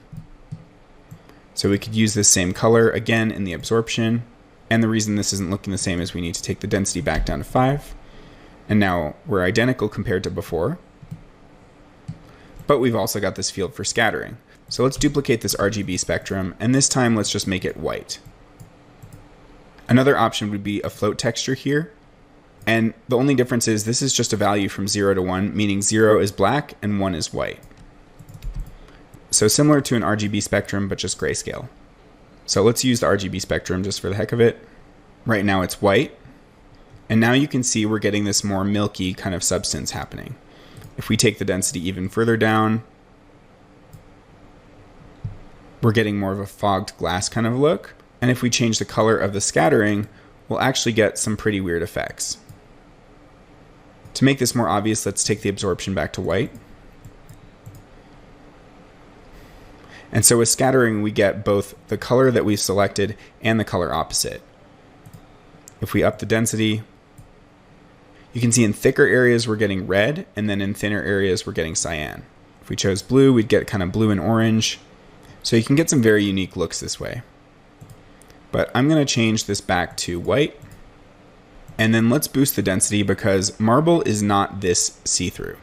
So we could use this same color again in the absorption, and the reason this isn't looking the same is we need to take the density back down to 5. And now we're identical compared to before, but we've also got this field for scattering. So let's duplicate this RGB spectrum, and this time let's just make it white. Another option would be a float texture here, and the only difference is this is just a value from 0 to 1, meaning 0 is black and 1 is white. So similar to an RGB spectrum, but just grayscale. So let's use the RGB spectrum just for the heck of it. Right now it's white. And now you can see we're getting this more milky kind of substance happening. If we take the density even further down, we're getting more of a fogged glass kind of look. And if we change the color of the scattering, we'll actually get some pretty weird effects. To make this more obvious, let's take the absorption back to white. And so with scattering, we get both the color that we've selected and the color opposite. If we up the density, you can see in thicker areas we're getting red, and then in thinner areas we're getting cyan. If we chose blue, we'd get kind of blue and orange. So you can get some very unique looks this way. But I'm going to change this back to white. And then let's boost the density because marble is not this see-through.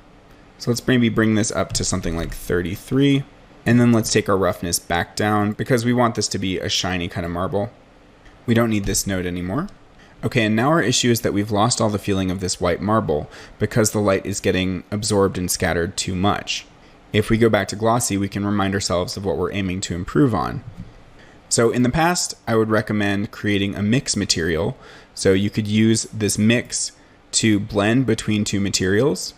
So let's maybe bring this up to something like 33. And then let's take our roughness back down because we want this to be a shiny kind of marble. We don't need this node anymore. Okay, and now our issue is that we've lost all the feeling of this white marble because the light is getting absorbed and scattered too much. If we go back to glossy, we can remind ourselves of what we're aiming to improve on. So in the past, I would recommend creating a mix material. So you could use this mix to blend between two materials.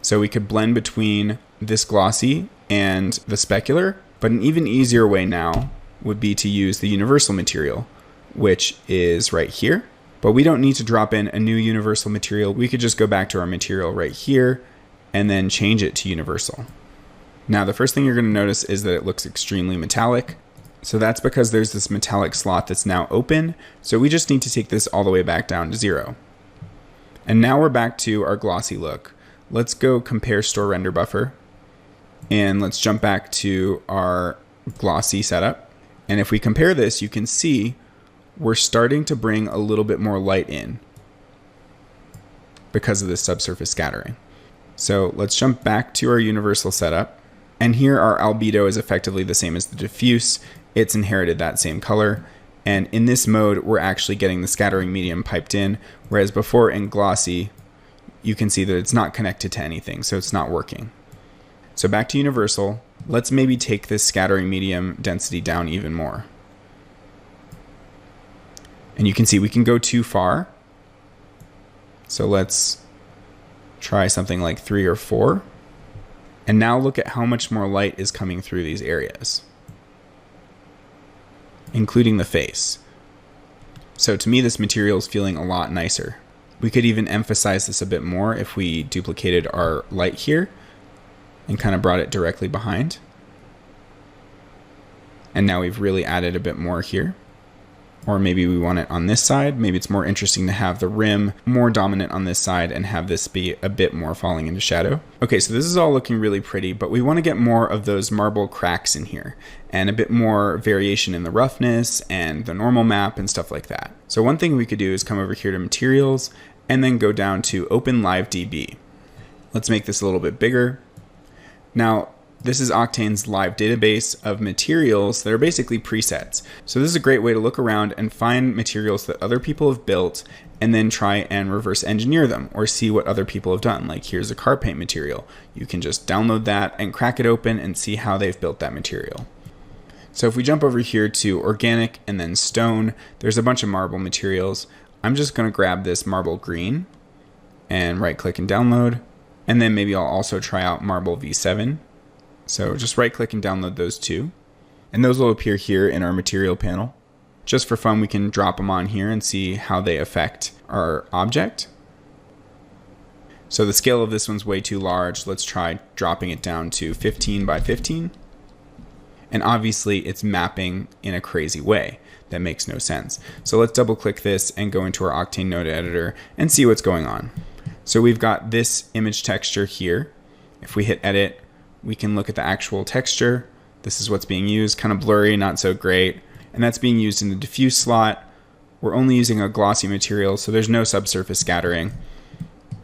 So we could blend between this glossy and the specular, but an even easier way now would be to use the universal material, which is right here. But we don't need to drop in a new universal material. We could just go back to our material right here and then change it to universal. Now, the first thing you're going to notice is that it looks extremely metallic. So that's because there's this metallic slot that's now open. So we just need to take this all the way back down to 0. And now we're back to our glossy look. Let's go compare store render buffer. And let's jump back to our glossy setup. And if we compare this, you can see we're starting to bring a little bit more light in because of this subsurface scattering. So let's jump back to our universal setup. And here our albedo is effectively the same as the diffuse. It's inherited that same color. And in this mode, we're actually getting the scattering medium piped in, whereas before in glossy, you can see that it's not connected to anything, so it's not working. So back to universal, let's maybe take this scattering medium density down even more. And you can see we can go too far. So let's try something like 3 or 4. And now look at how much more light is coming through these areas, including the face. So to me, this material is feeling a lot nicer. We could even emphasize this a bit more if we duplicated our light here and kind of brought it directly behind. And now we've really added a bit more here. Or maybe we want it on this side. Maybe it's more interesting to have the rim more dominant on this side and have this be a bit more falling into shadow. Okay, so this is all looking really pretty, but we want to get more of those marble cracks in here and a bit more variation in the roughness and the normal map and stuff like that. So one thing we could do is come over here to materials and then go down to Open Live DB. Let's make this a little bit bigger. Now, this is Octane's live database of materials that are basically presets. So this is a great way to look around and find materials that other people have built and then try and reverse engineer them or see what other people have done. Like here's a car paint material. You can just download that and crack it open and see how they've built that material. So if we jump over here to organic and then stone, there's a bunch of marble materials. I'm just going to grab this marble green and right click and download. And then maybe I'll also try out marble V7. So just right click and download those two. And those will appear here in our material panel. Just for fun, we can drop them on here and see how they affect our object. So the scale of this one's way too large. Let's try dropping it down to 15 by 15. And obviously it's mapping in a crazy way that makes no sense. So let's double click this and go into our Octane node editor and see what's going on. So we've got this image texture here. If we hit edit, we can look at the actual texture. This is what's being used, kind of blurry, not so great. And that's being used in the diffuse slot. We're only using a glossy material, so there's no subsurface scattering.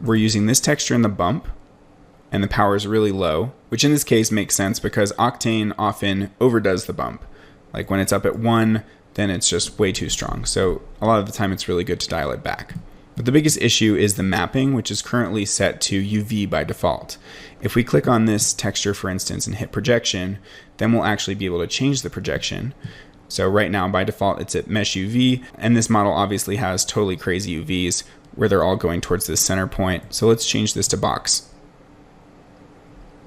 We're using this texture in the bump, and the power is really low, which in this case makes sense because Octane often overdoes the bump. Like when it's up at 1, then it's just way too strong. So a lot of the time it's really good to dial it back. But the biggest issue is the mapping, which is currently set to UV by default. If we click on this texture, for instance, and hit projection, then we'll actually be able to change the projection. So right now, by default, it's at mesh UV, and this model obviously has totally crazy UVs where they're all going towards this center point. So let's change this to box.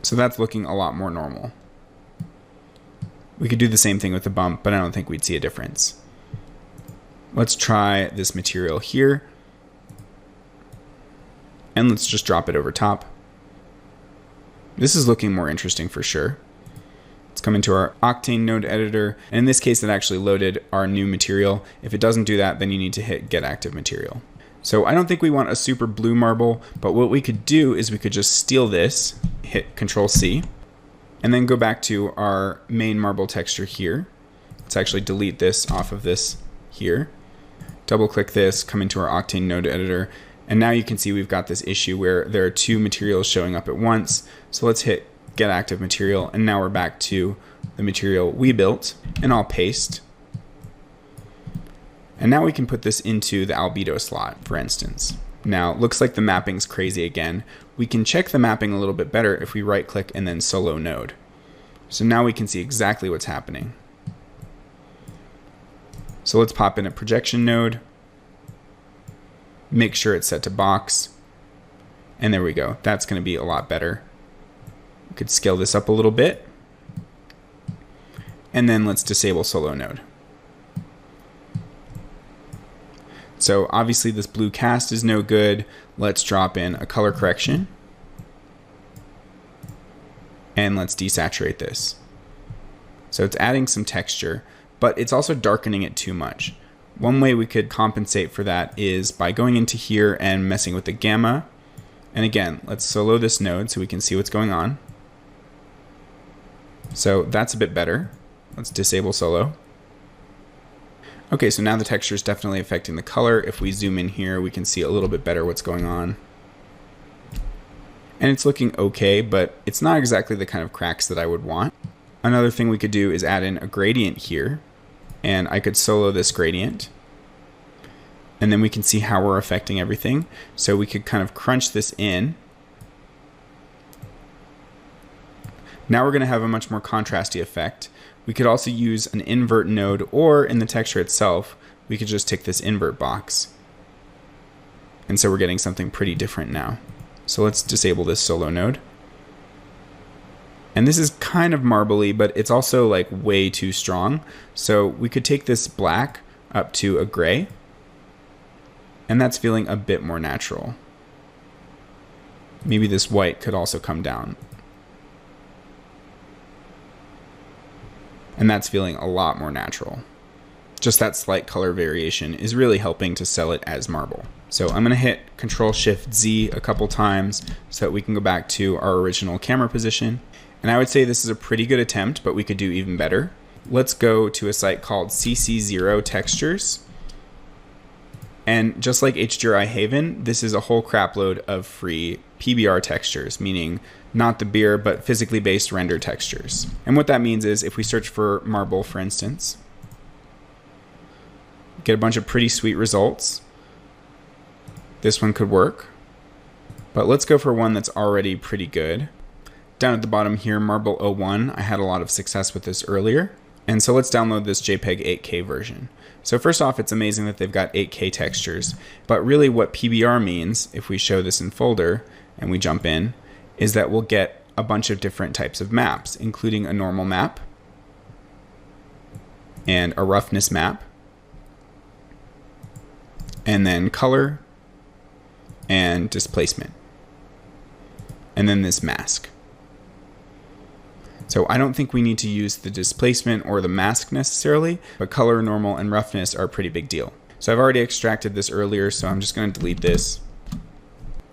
So that's looking a lot more normal. We could do the same thing with the bump, but I don't think we'd see a difference. Let's try this material here. And let's just drop it over top. This is looking more interesting for sure. Let's come into our Octane node editor. And in this case, it actually loaded our new material. If it doesn't do that, then you need to hit Get Active Material. So I don't think we want a super blue marble, but what we could do is we could just steal this, hit Control C, and then go back to our main marble texture here. Let's actually delete this off of this here. Double click this, come into our Octane node editor, and now you can see we've got this issue where there are two materials showing up at once. So let's hit Get Active Material, and now we're back to the material we built, and I'll paste. And now we can put this into the albedo slot, for instance. Now, looks like the mapping's crazy again. We can check the mapping a little bit better if we right click and then solo node. So now we can see exactly what's happening. So let's pop in a projection node, make sure it's set to box, and there we go. That's going to be a lot better. We could scale this up a little bit, and then let's disable solo node. So obviously this blue cast is no good. Let's drop in a color correction, and let's desaturate this. So it's adding some texture, but it's also darkening it too much. One way we could compensate for that is by going into here and messing with the gamma. And again, let's solo this node so we can see what's going on. So that's a bit better. Let's disable solo. Okay, so now the texture is definitely affecting the color. If we zoom in here, we can see a little bit better what's going on. And it's looking okay, but it's not exactly the kind of cracks that I would want. Another thing we could do is add in a gradient here, and I could solo this gradient. And then we can see how we're affecting everything. So we could kind of crunch this in. Now we're going to have a much more contrasty effect. We could also use an invert node, or in the texture itself, we could just tick this invert box. And so we're getting something pretty different now. So let's disable this solo node. And this is kind of marbly, but it's also like way too strong. So we could take this black up to a gray, and that's feeling a bit more natural. Maybe this white could also come down. And that's feeling a lot more natural. Just that slight color variation is really helping to sell it as marble. So I'm going to hit Control-Shift-Z a couple times so that we can go back to our original camera position. And I would say this is a pretty good attempt, but we could do even better. Let's go to a site called CC0 Textures. And just like HDRI Haven, this is a whole crapload of free PBR textures, meaning not the beer, but physically based render textures. And what that means is if we search for marble, for instance, get a bunch of pretty sweet results. This one could work, but let's go for one that's already pretty good. Down at the bottom here, Marble 01, I had a lot of success with this earlier. And so let's download this JPEG 8K version. So first off, it's amazing that they've got 8K textures, but really what PBR means, if we show this in folder and we jump in, is that we'll get a bunch of different types of maps, including a normal map and a roughness map, and then color and displacement, and then this mask. So I don't think we need to use the displacement or the mask necessarily, but color, normal, and roughness are a pretty big deal. So I've already extracted this earlier, so I'm just going to delete this.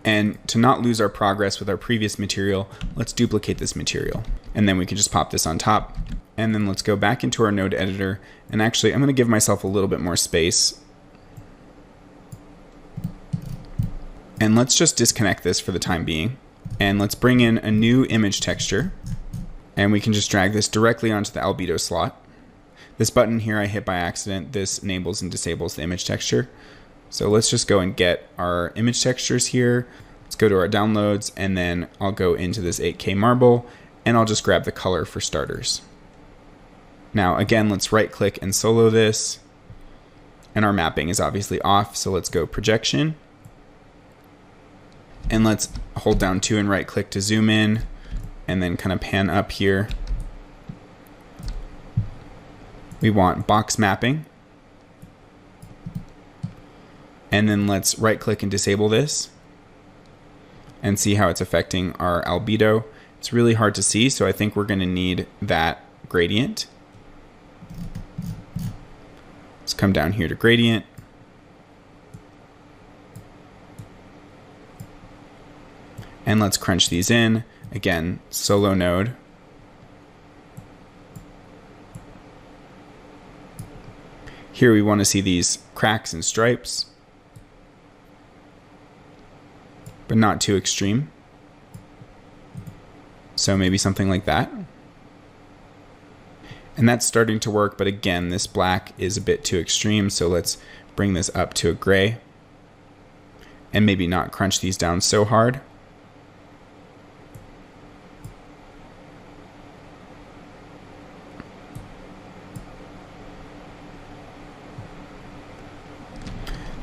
And to not lose our progress with our previous material, let's duplicate this material. And then we can just pop this on top. And then let's go back into our node editor. And actually, I'm going to give myself a little bit more space. And let's just disconnect this for the time being. And let's bring in a new image texture. And we can just drag this directly onto the albedo slot. This button here I hit by accident. This enables and disables the image texture. So let's just go and get our image textures here. Let's go to our downloads, and then I'll go into this 8K marble, and I'll just grab the color for starters. Now again, let's right click and solo this. And our mapping is obviously off, so let's go projection. And let's hold down 2 and right click to zoom in, and then kind of pan up here. We want box mapping. And then let's right click and disable this and see how it's affecting our albedo. It's really hard to see, so I think we're going to need that gradient. Let's come down here to gradient. And let's crunch these in. Again, solo node. Here we want to see these cracks and stripes, but not too extreme. So maybe something like that. And that's starting to work, but again, this black is a bit too extreme, so let's bring this up to a gray and maybe not crunch these down so hard.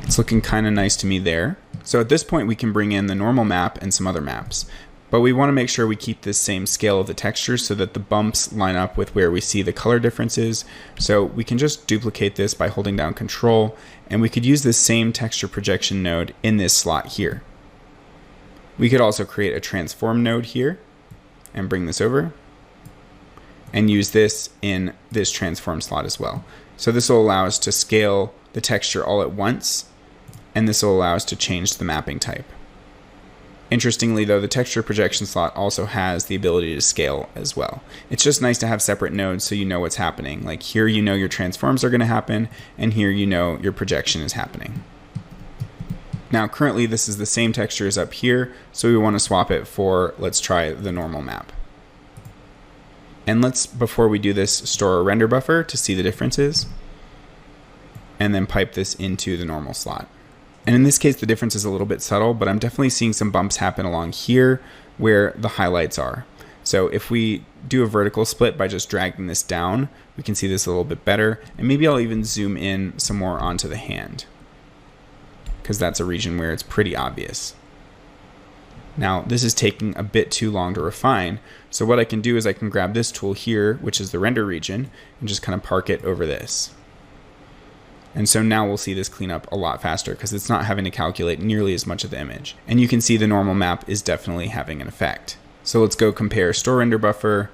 It's looking kind of nice to me there. So at this point we can bring in the normal map and some other maps, but we want to make sure we keep this same scale of the texture so that the bumps line up with where we see the color differences. So we can just duplicate this by holding down Control, and we could use this same texture projection node in this slot here. We could also create a transform node here and bring this over and use this in this transform slot as well. So this will allow us to scale the texture all at once, and this will allow us to change the mapping type. Interestingly though, the texture projection slot also has the ability to scale as well. It's just nice to have separate nodes so you know what's happening. Like here you know your transforms are going to happen, and here you know your projection is happening. Now currently this is the same texture as up here, so we want to swap it for, let's try the normal map. And let's, before we do this, store a render buffer to see the differences, and then pipe this into the normal slot. And in this case, the difference is a little bit subtle, but I'm definitely seeing some bumps happen along here where the highlights are. So if we do a vertical split by just dragging this down, we can see this a little bit better. And maybe I'll even zoom in some more onto the hand, because that's a region where it's pretty obvious. Now, this is taking a bit too long to refine. So what I can do is I can grab this tool here, which is the render region, and just kind of park it over this. And so now we'll see this clean up a lot faster because it's not having to calculate nearly as much of the image. And you can see the normal map is definitely having an effect. So let's go compare store render buffer,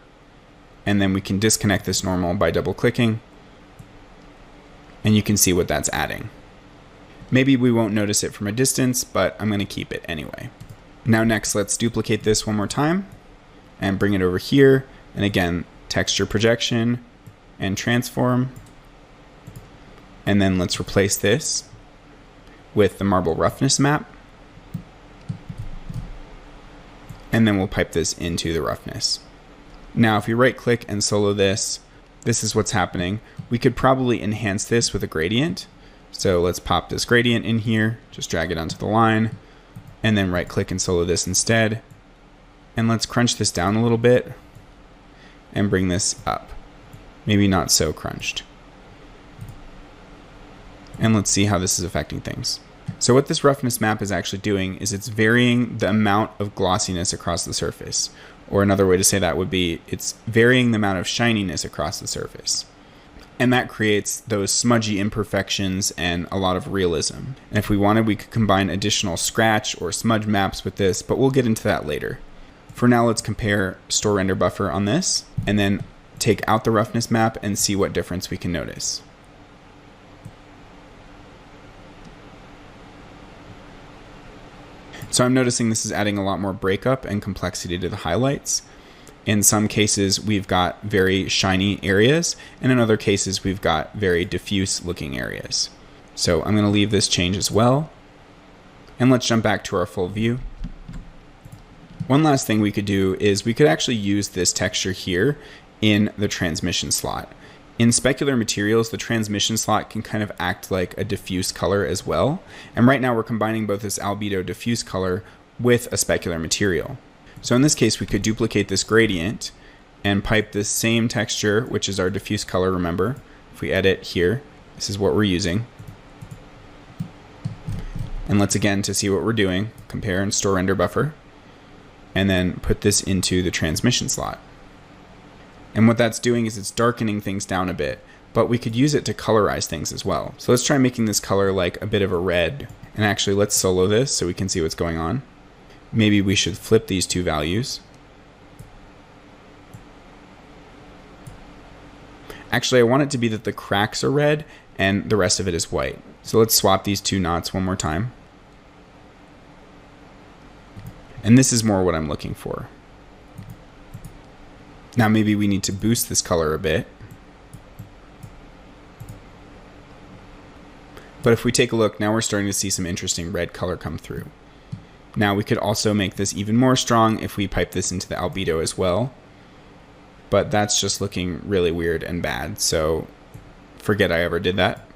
and then we can disconnect this normal by double clicking, and you can see what that's adding. Maybe we won't notice it from a distance, but I'm going to keep it anyway. Now next, let's duplicate this one more time and bring it over here. And again, texture projection and transform. And then let's replace this with the marble roughness map. And then we'll pipe this into the roughness. Now, if you right click and solo this, this is what's happening. We could probably enhance this with a gradient. So let's pop this gradient in here, just drag it onto the line, and then right click and solo this instead. And let's crunch this down a little bit and bring this up. Maybe not so crunched. And let's see how this is affecting things. So what this roughness map is actually doing is it's varying the amount of glossiness across the surface. Or another way to say that would be it's varying the amount of shininess across the surface. And that creates those smudgy imperfections and a lot of realism. And if we wanted, we could combine additional scratch or smudge maps with this, but we'll get into that later. For now, let's compare store render buffer on this, and then take out the roughness map and see what difference we can notice. So I'm noticing this is adding a lot more breakup and complexity to the highlights. In some cases, we've got very shiny areas, and in other cases, we've got very diffuse looking areas. So I'm going to leave this change as well. And let's jump back to our full view. One last thing we could do is we could actually use this texture here in the transmission slot. In specular materials, the transmission slot can kind of act like a diffuse color as well. And right now we're combining both this albedo diffuse color with a specular material. So in this case, we could duplicate this gradient and pipe this same texture, which is our diffuse color, remember. If we edit here, this is what we're using. And let's again, to see what we're doing, compare and store render buffer, and then put this into the transmission slot. And what that's doing is it's darkening things down a bit, but we could use it to colorize things as well. So let's try making this color like a bit of a red. And actually, let's solo this so we can see what's going on. Maybe we should flip these two values. Actually, I want it to be that the cracks are red and the rest of it is white. So let's swap these two knots one more time. And this is more what I'm looking for. Now maybe we need to boost this color a bit. But if we take a look, now we're starting to see some interesting red color come through. Now we could also make this even more strong if we pipe this into the albedo as well. But that's just looking really weird and bad, so forget I ever did that.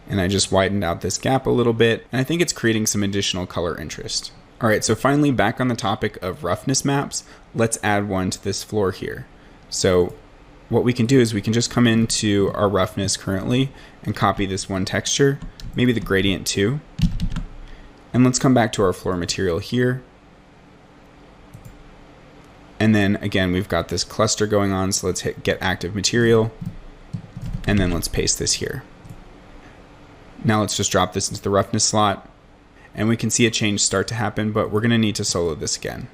And I just widened out this gap a little bit, and I think it's creating some additional color interest. Alright, so finally back on the topic of roughness maps, let's add one to this floor here. So what we can do is we can just come into our roughness currently and copy this one texture, maybe the gradient too. And let's come back to our floor material here. And then again, we've got this cluster going on, so let's hit get active material. And then let's paste this here. Now let's just drop this into the roughness slot. And we can see a change start to happen, but we're gonna need to solo this again.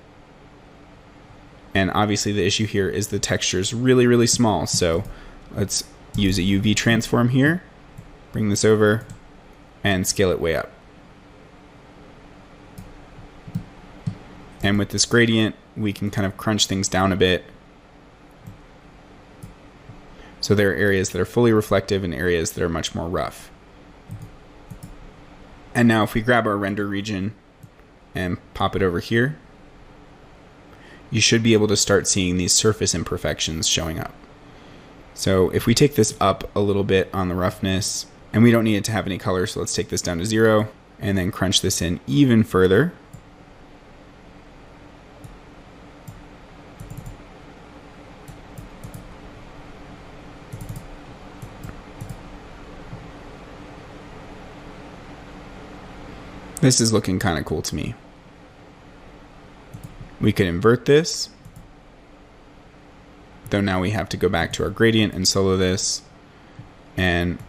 And obviously the issue here is the texture is really, really small. So let's use a UV transform here, bring this over and scale it way up. And with this gradient, we can kind of crunch things down a bit. So there are areas that are fully reflective and areas that are much more rough. And now if we grab our render region and pop it over here, you should be able to start seeing these surface imperfections showing up. So if we take this up a little bit on the roughness, and we don't need it to have any color, so let's take this down to 0 and then crunch this in even further. This is looking kind of cool to me. We could invert this, though now we have to go back to our gradient and solo this and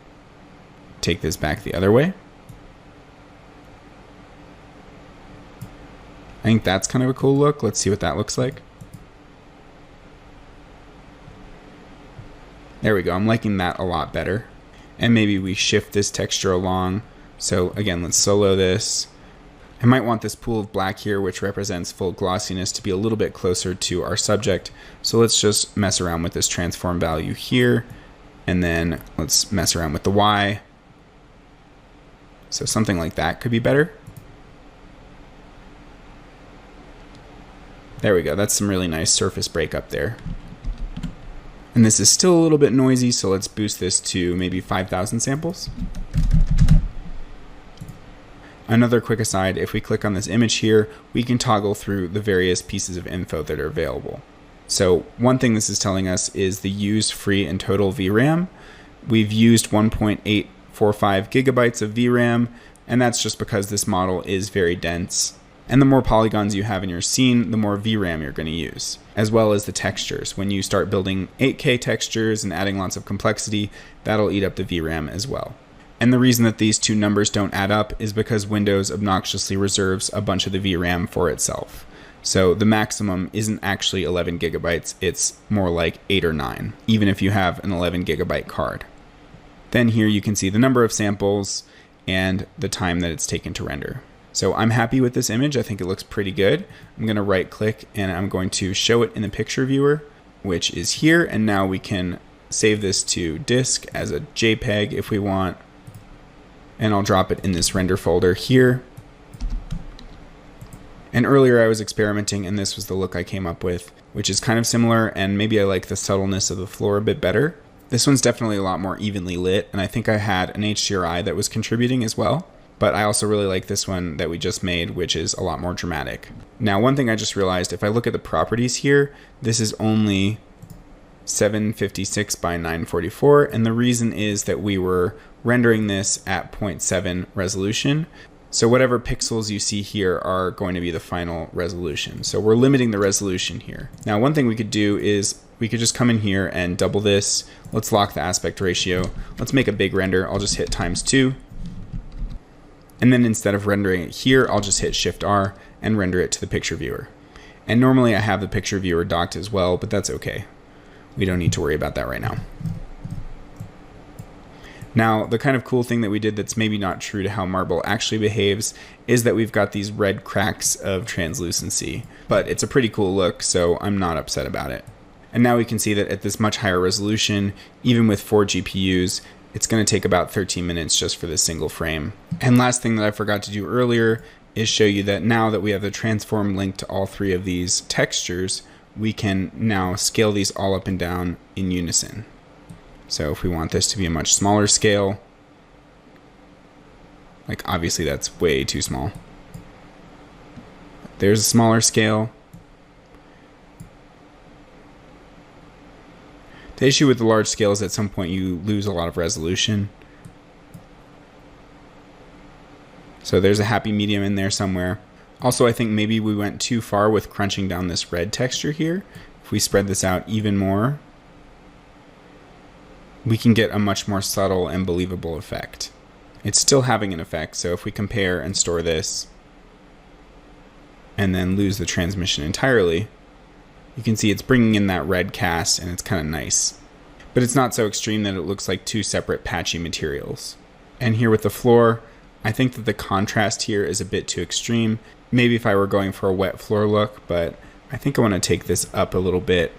take this back the other way. I think that's kind of a cool look. Let's see what that looks like. There we go. I'm liking that a lot better. And maybe we shift this texture along. So again, let's solo this. I might want this pool of black here, which represents full glossiness, to be a little bit closer to our subject. So let's just mess around with this transform value here. And then let's mess around with the Y. So something like that could be better. There we go. That's some really nice surface break up there. And this is still a little bit noisy, so let's boost this to maybe 5,000 samples. Another quick aside, if we click on this image here, we can toggle through the various pieces of info that are available. So one thing this is telling us is the used free and total VRAM. We've used 1.845 gigabytes of VRAM, and that's just because this model is very dense. And the more polygons you have in your scene, the more VRAM you're going to use, as well as the textures. When you start building 8K textures and adding lots of complexity, that'll eat up the VRAM as well. And the reason that these two numbers don't add up is because Windows obnoxiously reserves a bunch of the VRAM for itself. So the maximum isn't actually 11 gigabytes, it's more like 8 or 9, even if you have an 11 gigabyte card. Then here you can see the number of samples and the time that it's taken to render. So I'm happy with this image. I think it looks pretty good. I'm going to right click and I'm going to show it in the picture viewer, which is here. And now we can save this to disk as a JPEG if we want. And I'll drop it in this render folder here. And earlier I was experimenting and this was the look I came up with, which is kind of similar, and maybe I like the subtleness of the floor a bit better. This one's definitely a lot more evenly lit, and I think I had an HDRI that was contributing as well. But I also really like this one that we just made, which is a lot more dramatic. Now, one thing I just realized, if I look at the properties here, this is only 756 by 944, and the reason is that we were rendering this at 0.7 resolution. So whatever pixels you see here are going to be the final resolution. So we're limiting the resolution here. Now, one thing we could do is we could just come in here and double this. Let's lock the aspect ratio. Let's make a big render. I'll just hit ×2. And then instead of rendering it here, I'll just hit Shift R and render it to the picture viewer. And normally I have the picture viewer docked as well, but that's okay. We don't need to worry about that right now. Now, the kind of cool thing that we did that's maybe not true to how marble actually behaves is that we've got these red cracks of translucency, but it's a pretty cool look, so I'm not upset about it. And now we can see that at this much higher resolution, even with 4 GPUs, it's going to take about 13 minutes just for this single frame. And last thing that I forgot to do earlier is show you that now that we have the transform linked to all 3 of these textures, we can now scale these all up and down in unison. So if we want this to be a much smaller scale, like obviously that's way too small. There's a smaller scale. The issue with the large scale is at some point you lose a lot of resolution. So there's a happy medium in there somewhere. Also, I think maybe we went too far with crunching down this red texture here. If we spread this out even more, we can get a much more subtle and believable effect. It's still having an effect, so if we compare and store this and then lose the transmission entirely, you can see it's bringing in that red cast and it's kind of nice. But it's not so extreme that it looks like 2 separate patchy materials. And here with the floor, I think that the contrast here is a bit too extreme. Maybe if I were going for a wet floor look, but I think I want to take this up a little bit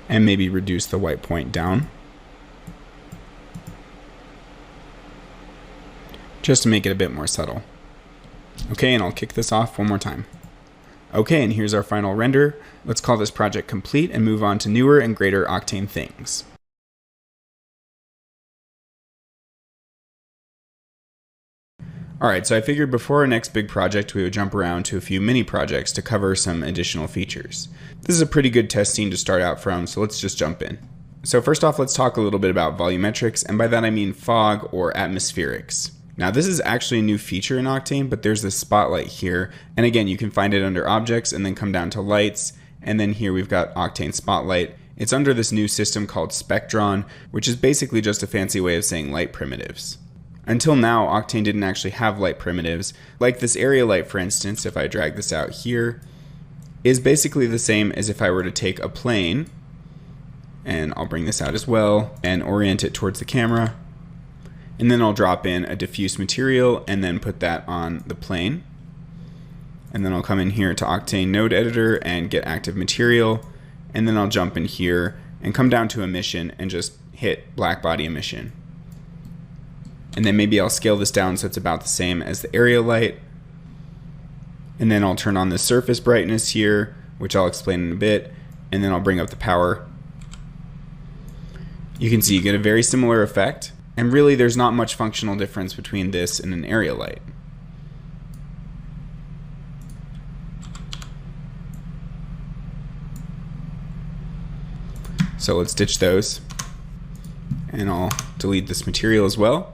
and maybe reduce the white point down, just to make it a bit more subtle. Okay, and I'll kick this off one more time. Okay, and here's our final render. Let's call this project complete and move on to newer and greater Octane things. Alright, so I figured before our next big project we would jump around to a few mini projects to cover some additional features. This is a pretty good test scene to start out from, so let's just jump in. So first off, let's talk a little bit about volumetrics, and by that I mean fog or atmospherics. Now this is actually a new feature in Octane, but there's this spotlight here, and again you can find it under objects and then come down to lights, and then here we've got Octane Spotlight. It's under this new system called Speedrun, which is basically just a fancy way of saying light primitives. Until now, Octane didn't actually have light primitives. Like this area light, for instance, if I drag this out here, is basically the same as if I were to take a plane, and I'll bring this out as well, and orient it towards the camera, and then I'll drop in a diffuse material and then put that on the plane. And then I'll come in here to Octane Node Editor and get active material, and then I'll jump in here and come down to emission and just hit black body emission. And then maybe I'll scale this down so it's about the same as the area light. And then I'll turn on the surface brightness here, which I'll explain in a bit, and then I'll bring up the power. You can see you get a very similar effect, and really there's not much functional difference between this and an area light. So let's ditch those, and I'll delete this material as well.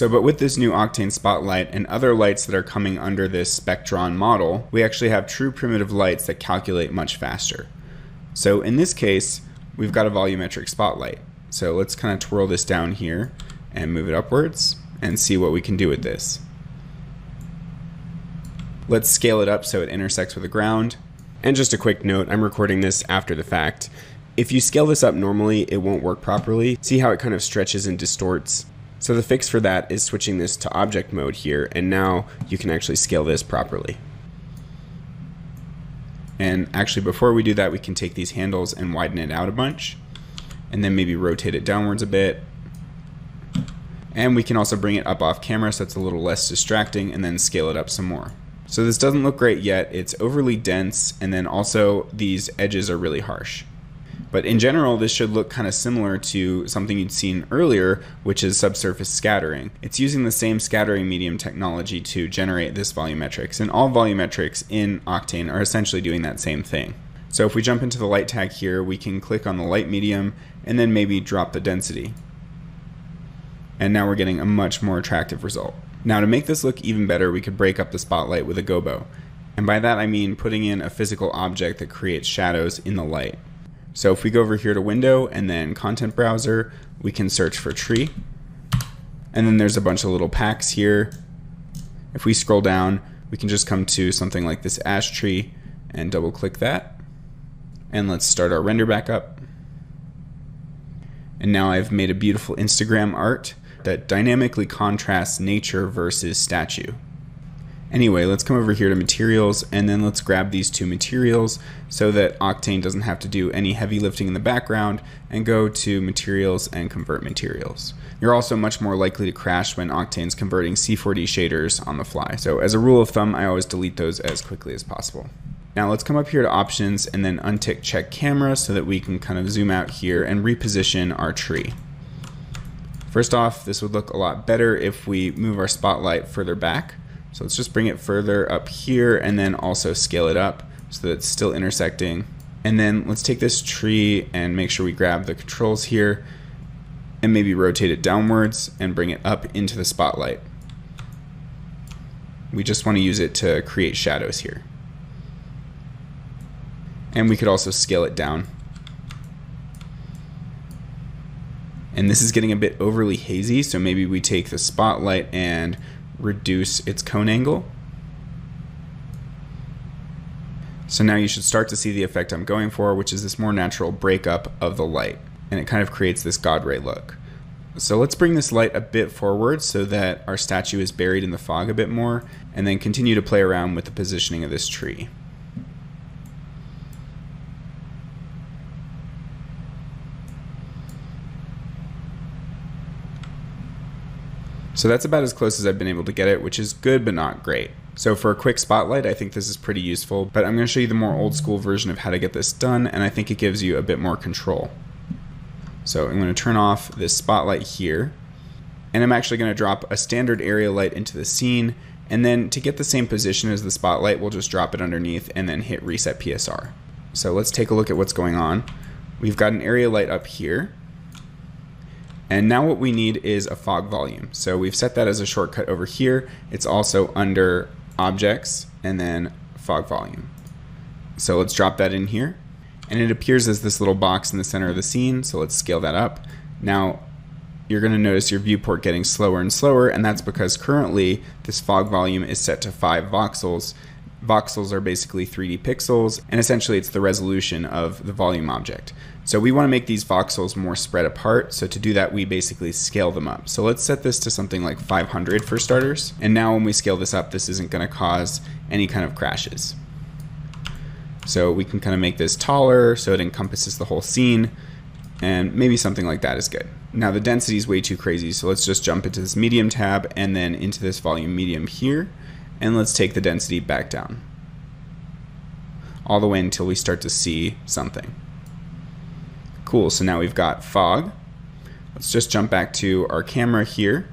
But with this new Octane Spotlight and other lights that are coming under this Speedrun model, we actually have true primitive lights that calculate much faster. So in this case, we've got a volumetric spotlight. So let's kind of twirl this down here and move it upwards and see what we can do with this. Let's scale it up so it intersects with the ground. And just a quick note, I'm recording this after the fact. If you scale this up normally, it won't work properly. See how it kind of stretches and distorts? So the fix for that is switching this to object mode here, and now you can actually scale this properly. And actually before we do that, we can take these handles and widen it out a bunch, and then maybe rotate it downwards a bit. And we can also bring it up off camera so it's a little less distracting, and then scale it up some more. So this doesn't look great yet, it's overly dense, and then also these edges are really harsh. But in general, this should look kind of similar to something you'd seen earlier, which is subsurface scattering. It's using the same scattering medium technology to generate this volumetrics, and all volumetrics in Octane are essentially doing that same thing. So if we jump into the light tag here, we can click on the light medium and then maybe drop the density. And now we're getting a much more attractive result. Now to make this look even better, we could break up the spotlight with a gobo. And by that I mean putting in a physical object that creates shadows in the light. So if we go over here to Window and then Content Browser, we can search for tree. And then there's a bunch of little packs here. If we scroll down, we can just come to something like this ash tree and double click that. And let's start our render back up. And now I've made a beautiful Instagram art that dynamically contrasts nature versus statue. Anyway, let's come over here to materials, and then let's grab these two materials so that Octane doesn't have to do any heavy lifting in the background, and go to materials and convert materials. You're also much more likely to crash when Octane's converting C4D shaders on the fly. So as a rule of thumb, I always delete those as quickly as possible. Now let's come up here to options and then untick check camera so that we can kind of zoom out here and reposition our tree. First off, this would look a lot better if we move our spotlight further back. So let's just bring it further up here and then also scale it up so that it's still intersecting. And then let's take this tree and make sure we grab the controls here and maybe rotate it downwards and bring it up into the spotlight. We just want to use it to create shadows here. And we could also scale it down. And this is getting a bit overly hazy, so maybe we take the spotlight and reduce its cone angle. So now you should start to see the effect I'm going for, which is this more natural breakup of the light, and it kind of creates this God ray look. So let's bring this light a bit forward so that our statue is buried in the fog a bit more, and then continue to play around with the positioning of this tree. So that's about as close as I've been able to get it, which is good but not great. So for a quick spotlight, I think this is pretty useful, but I'm going to show you the more old school version of how to get this done, and I think it gives you a bit more control. So I'm going to turn off this spotlight here, and I'm actually going to drop a standard area light into the scene, and then to get the same position as the spotlight, we'll just drop it underneath and then hit reset PSR. So let's take a look at what's going on. We've got an area light up here. And now what we need is a fog volume. So we've set that as a shortcut over here. It's also under objects and then fog volume. So let's drop that in here. And it appears as this little box in the center of the scene. So let's scale that up. Now you're going to notice your viewport getting slower and slower, and that's because currently this fog volume is set to 5 voxels. Voxels are basically 3D pixels, and essentially it's the resolution of the volume object. So we want to make these voxels more spread apart, so to do that we basically scale them up. So let's set this to something like 500 for starters, and now when we scale this up, this isn't going to cause any kind of crashes. So we can kind of make this taller so it encompasses the whole scene, and maybe something like that is good. Now the density is way too crazy, so let's just jump into this medium tab and then into this volume medium here, and let's take the density back down all the way until we start to see something. Cool, so now we've got fog. Let's just jump back to our camera here.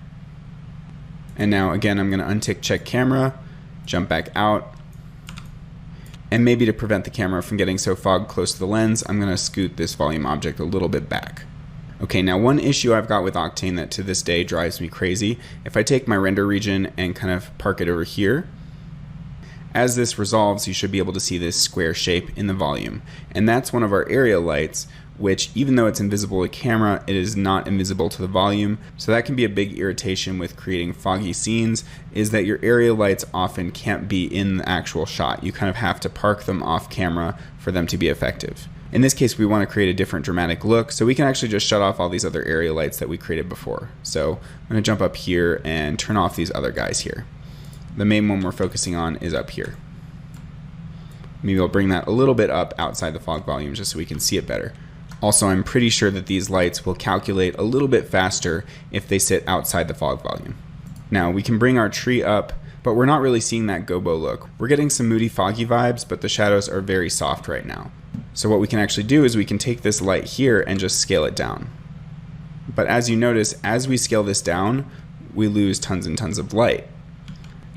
And now again, I'm gonna untick check camera, jump back out. And maybe to prevent the camera from getting so fog close to the lens, I'm gonna scoot this volume object a little bit back. Okay, now one issue I've got with Octane that to this day drives me crazy, if I take my render region and kind of park it over here, as this resolves, you should be able to see this square shape in the volume. And that's one of our area lights, which even though it's invisible to camera, it is not invisible to the volume. So that can be a big irritation with creating foggy scenes, is that your area lights often can't be in the actual shot. You kind of have to park them off camera for them to be effective. In this case, we want to create a different dramatic look, so we can actually just shut off all these other area lights that we created before. So I'm going to jump up here and turn off these other guys here. The main one we're focusing on is up here. Maybe I'll bring that a little bit up outside the fog volume just so we can see it better. Also, I'm pretty sure that these lights will calculate a little bit faster if they sit outside the fog volume. Now we can bring our tree up, but we're not really seeing that gobo look. We're getting some moody foggy vibes, but the shadows are very soft right now. So what we can actually do is we can take this light here and just scale it down. But as you notice, as we scale this down, we lose tons and tons of light.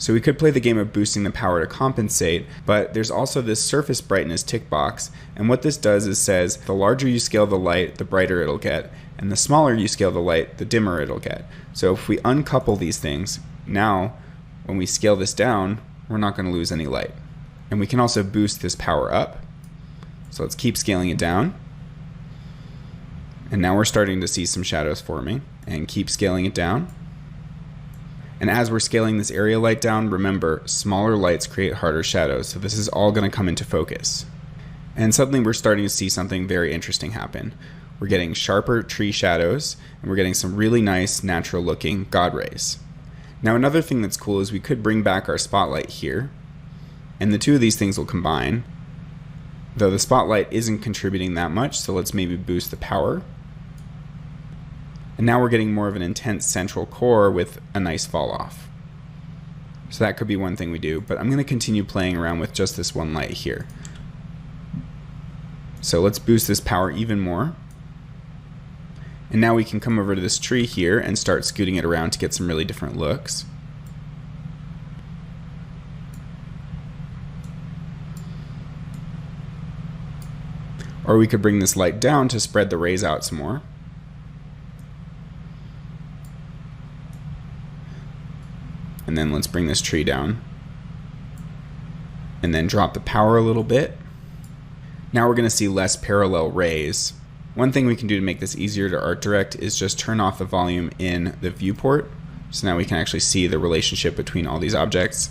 So we could play the game of boosting the power to compensate, but there's also this surface brightness tick box, and what this does is says the larger you scale the light, the brighter it'll get, and the smaller you scale the light, the dimmer it'll get. So if we uncouple these things, now when we scale this down, we're not going to lose any light. And we can also boost this power up. So let's keep scaling it down. And now we're starting to see some shadows forming, and keep scaling it down. And as we're scaling this area light down, remember, smaller lights create harder shadows, so this is all going to come into focus. And suddenly we're starting to see something very interesting happen. we're getting sharper tree shadows, and we're getting some really nice natural looking God rays. Now another thing that's cool is we could bring back our spotlight here, and the two of these things will combine, though the spotlight isn't contributing that much, so let's maybe boost the power. And now we're getting more of an intense central core with a nice fall off. So that could be one thing we do, but I'm going to continue playing around with just this one light here. So let's boost this power even more. And now we can come over to this tree here and start scooting it around to get some really different looks. Or we could bring this light down to spread the rays out some more. And then let's bring this tree down. And then drop the power a little bit. Now we're going to see less parallel rays. One thing we can do to make this easier to art direct is just turn off the volume in the viewport. So now we can actually see the relationship between all these objects.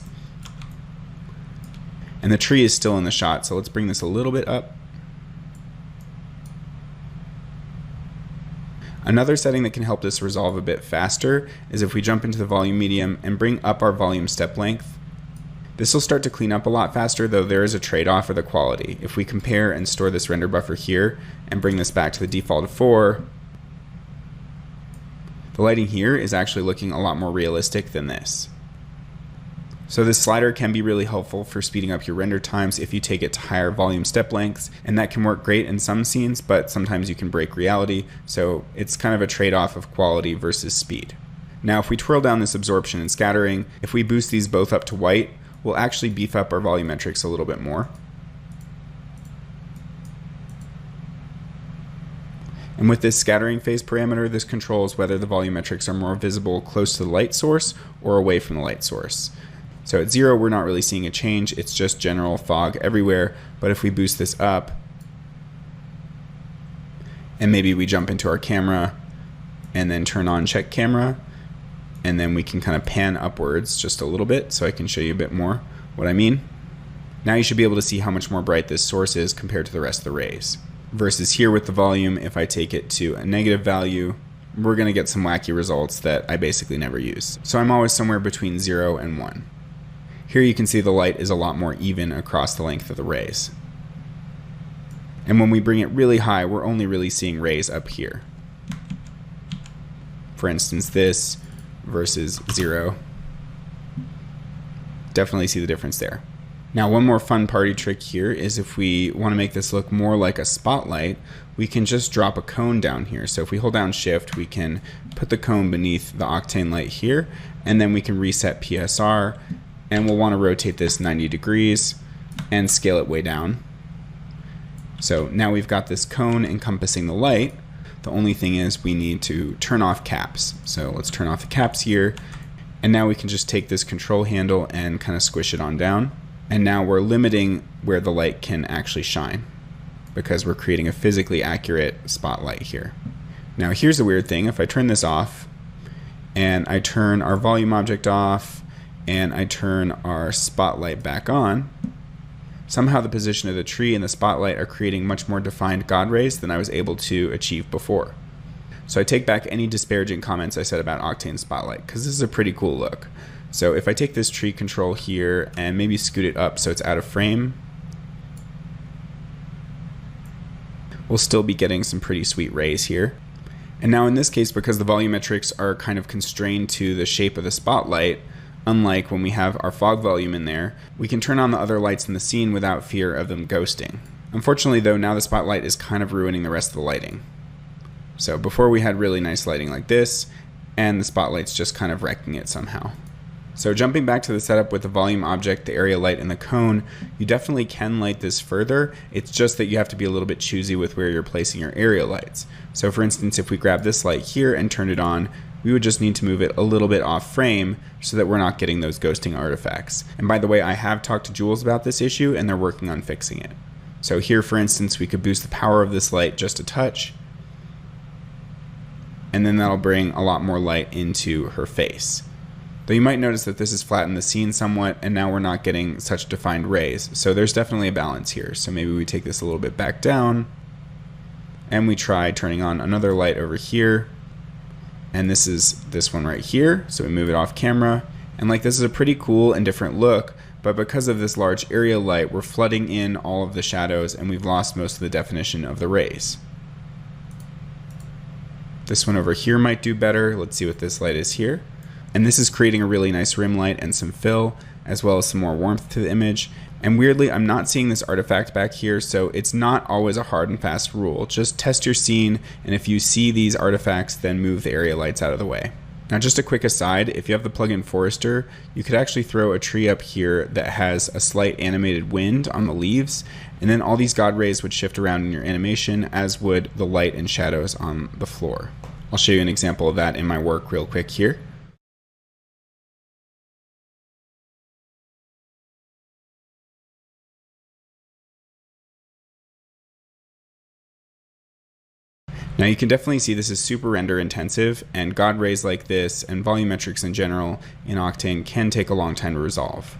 And the tree is still in the shot, so let's bring this a little bit up. Another setting that can help this resolve a bit faster is if we jump into the volume medium and bring up our volume step length. This will start to clean up a lot faster, though there is a trade-off for the quality. If we compare and store this render buffer here and bring this back to the default of 4, the lighting here is actually looking a lot more realistic than this. So this slider can be really helpful for speeding up your render times if you take it to higher volume step lengths, and that can work great in some scenes, but sometimes you can break reality, so it's kind of a trade-off of quality versus speed. Now if we twirl down this absorption and scattering, if we boost these both up to white, we'll actually beef up our volumetrics a little bit more. And with this scattering phase parameter, this controls whether the volumetrics are more visible close to the light source or away from the light source. So at 0, we're not really seeing a change, it's just general fog everywhere, but if we boost this up, and maybe we jump into our camera, and then turn on check camera, and then we can kind of pan upwards just a little bit, so I can show you a bit more what I mean. Now you should be able to see how much more bright this source is compared to the rest of the rays. Versus here with the volume, if I take it to a negative value, we're going to get some wacky results that I basically never use. So I'm always somewhere between 0 and 1. Here you can see the light is a lot more even across the length of the rays. And when we bring it really high, we're only really seeing rays up here. For instance, this versus 0. Definitely see the difference there. Now one more fun party trick here is if we want to make this look more like a spotlight, we can just drop a cone down here. So if we hold down shift, we can put the cone beneath the octane light here, and then we can reset PSR, and we'll want to rotate this 90 degrees and scale it way down. So now we've got this cone encompassing the light. The only thing is we need to turn off caps. So let's turn off the caps here, and now we can just take this control handle and kind of squish it on down. And now we're limiting where the light can actually shine because we're creating a physically accurate spotlight here. Now here's the weird thing. If I turn this off and I turn our volume object off and I turn our spotlight back on, somehow the position of the tree and the spotlight are creating much more defined God rays than I was able to achieve before. So I take back any disparaging comments I said about Octane Spotlight, because this is a pretty cool look. So if I take this tree control here and maybe scoot it up so it's out of frame, we'll still be getting some pretty sweet rays here. And now in this case, because the volumetrics are kind of constrained to the shape of the spotlight, unlike when we have our fog volume in there, we can turn on the other lights in the scene without fear of them ghosting. Unfortunately though, now the spotlight is kind of ruining the rest of the lighting. So before we had really nice lighting like this, and the spotlight's just kind of wrecking it somehow. So jumping back to the setup with the volume object, the area light, and the cone, you definitely can light this further. It's just that you have to be a little bit choosy with where you're placing your area lights. So for instance, if we grab this light here and turn it on, we would just need to move it a little bit off frame so that we're not getting those ghosting artifacts. And by the way, I have talked to Jules about this issue and they're working on fixing it. So here, for instance, we could boost the power of this light just a touch, and then that'll bring a lot more light into her face. Though you might notice that this has flattened the scene somewhat, and now we're not getting such defined rays. So there's definitely a balance here. So maybe we take this a little bit back down, And we try turning on another light over here. And this is this one right here. So we move it off camera. And like, this is a pretty cool and different look, but because of this large area light, we're flooding in all of the shadows and we've lost most of the definition of the rays. This one over here might do better. Let's see what this light is here. And this is creating a really nice rim light and some fill, as well as some more warmth to the image. And weirdly, I'm not seeing this artifact back here, so it's not always a hard and fast rule. Just test your scene, and if you see these artifacts, then move the area lights out of the way. Now, just a quick aside, if you have the plugin Forester, you could actually throw a tree up here that has a slight animated wind on the leaves, and then all these God rays would shift around in your animation, as would the light and shadows on the floor. I'll show you an example of that in my work real quick here. Now you can definitely see this is super render intensive, and God rays like this and volumetrics in general in Octane can take a long time to resolve.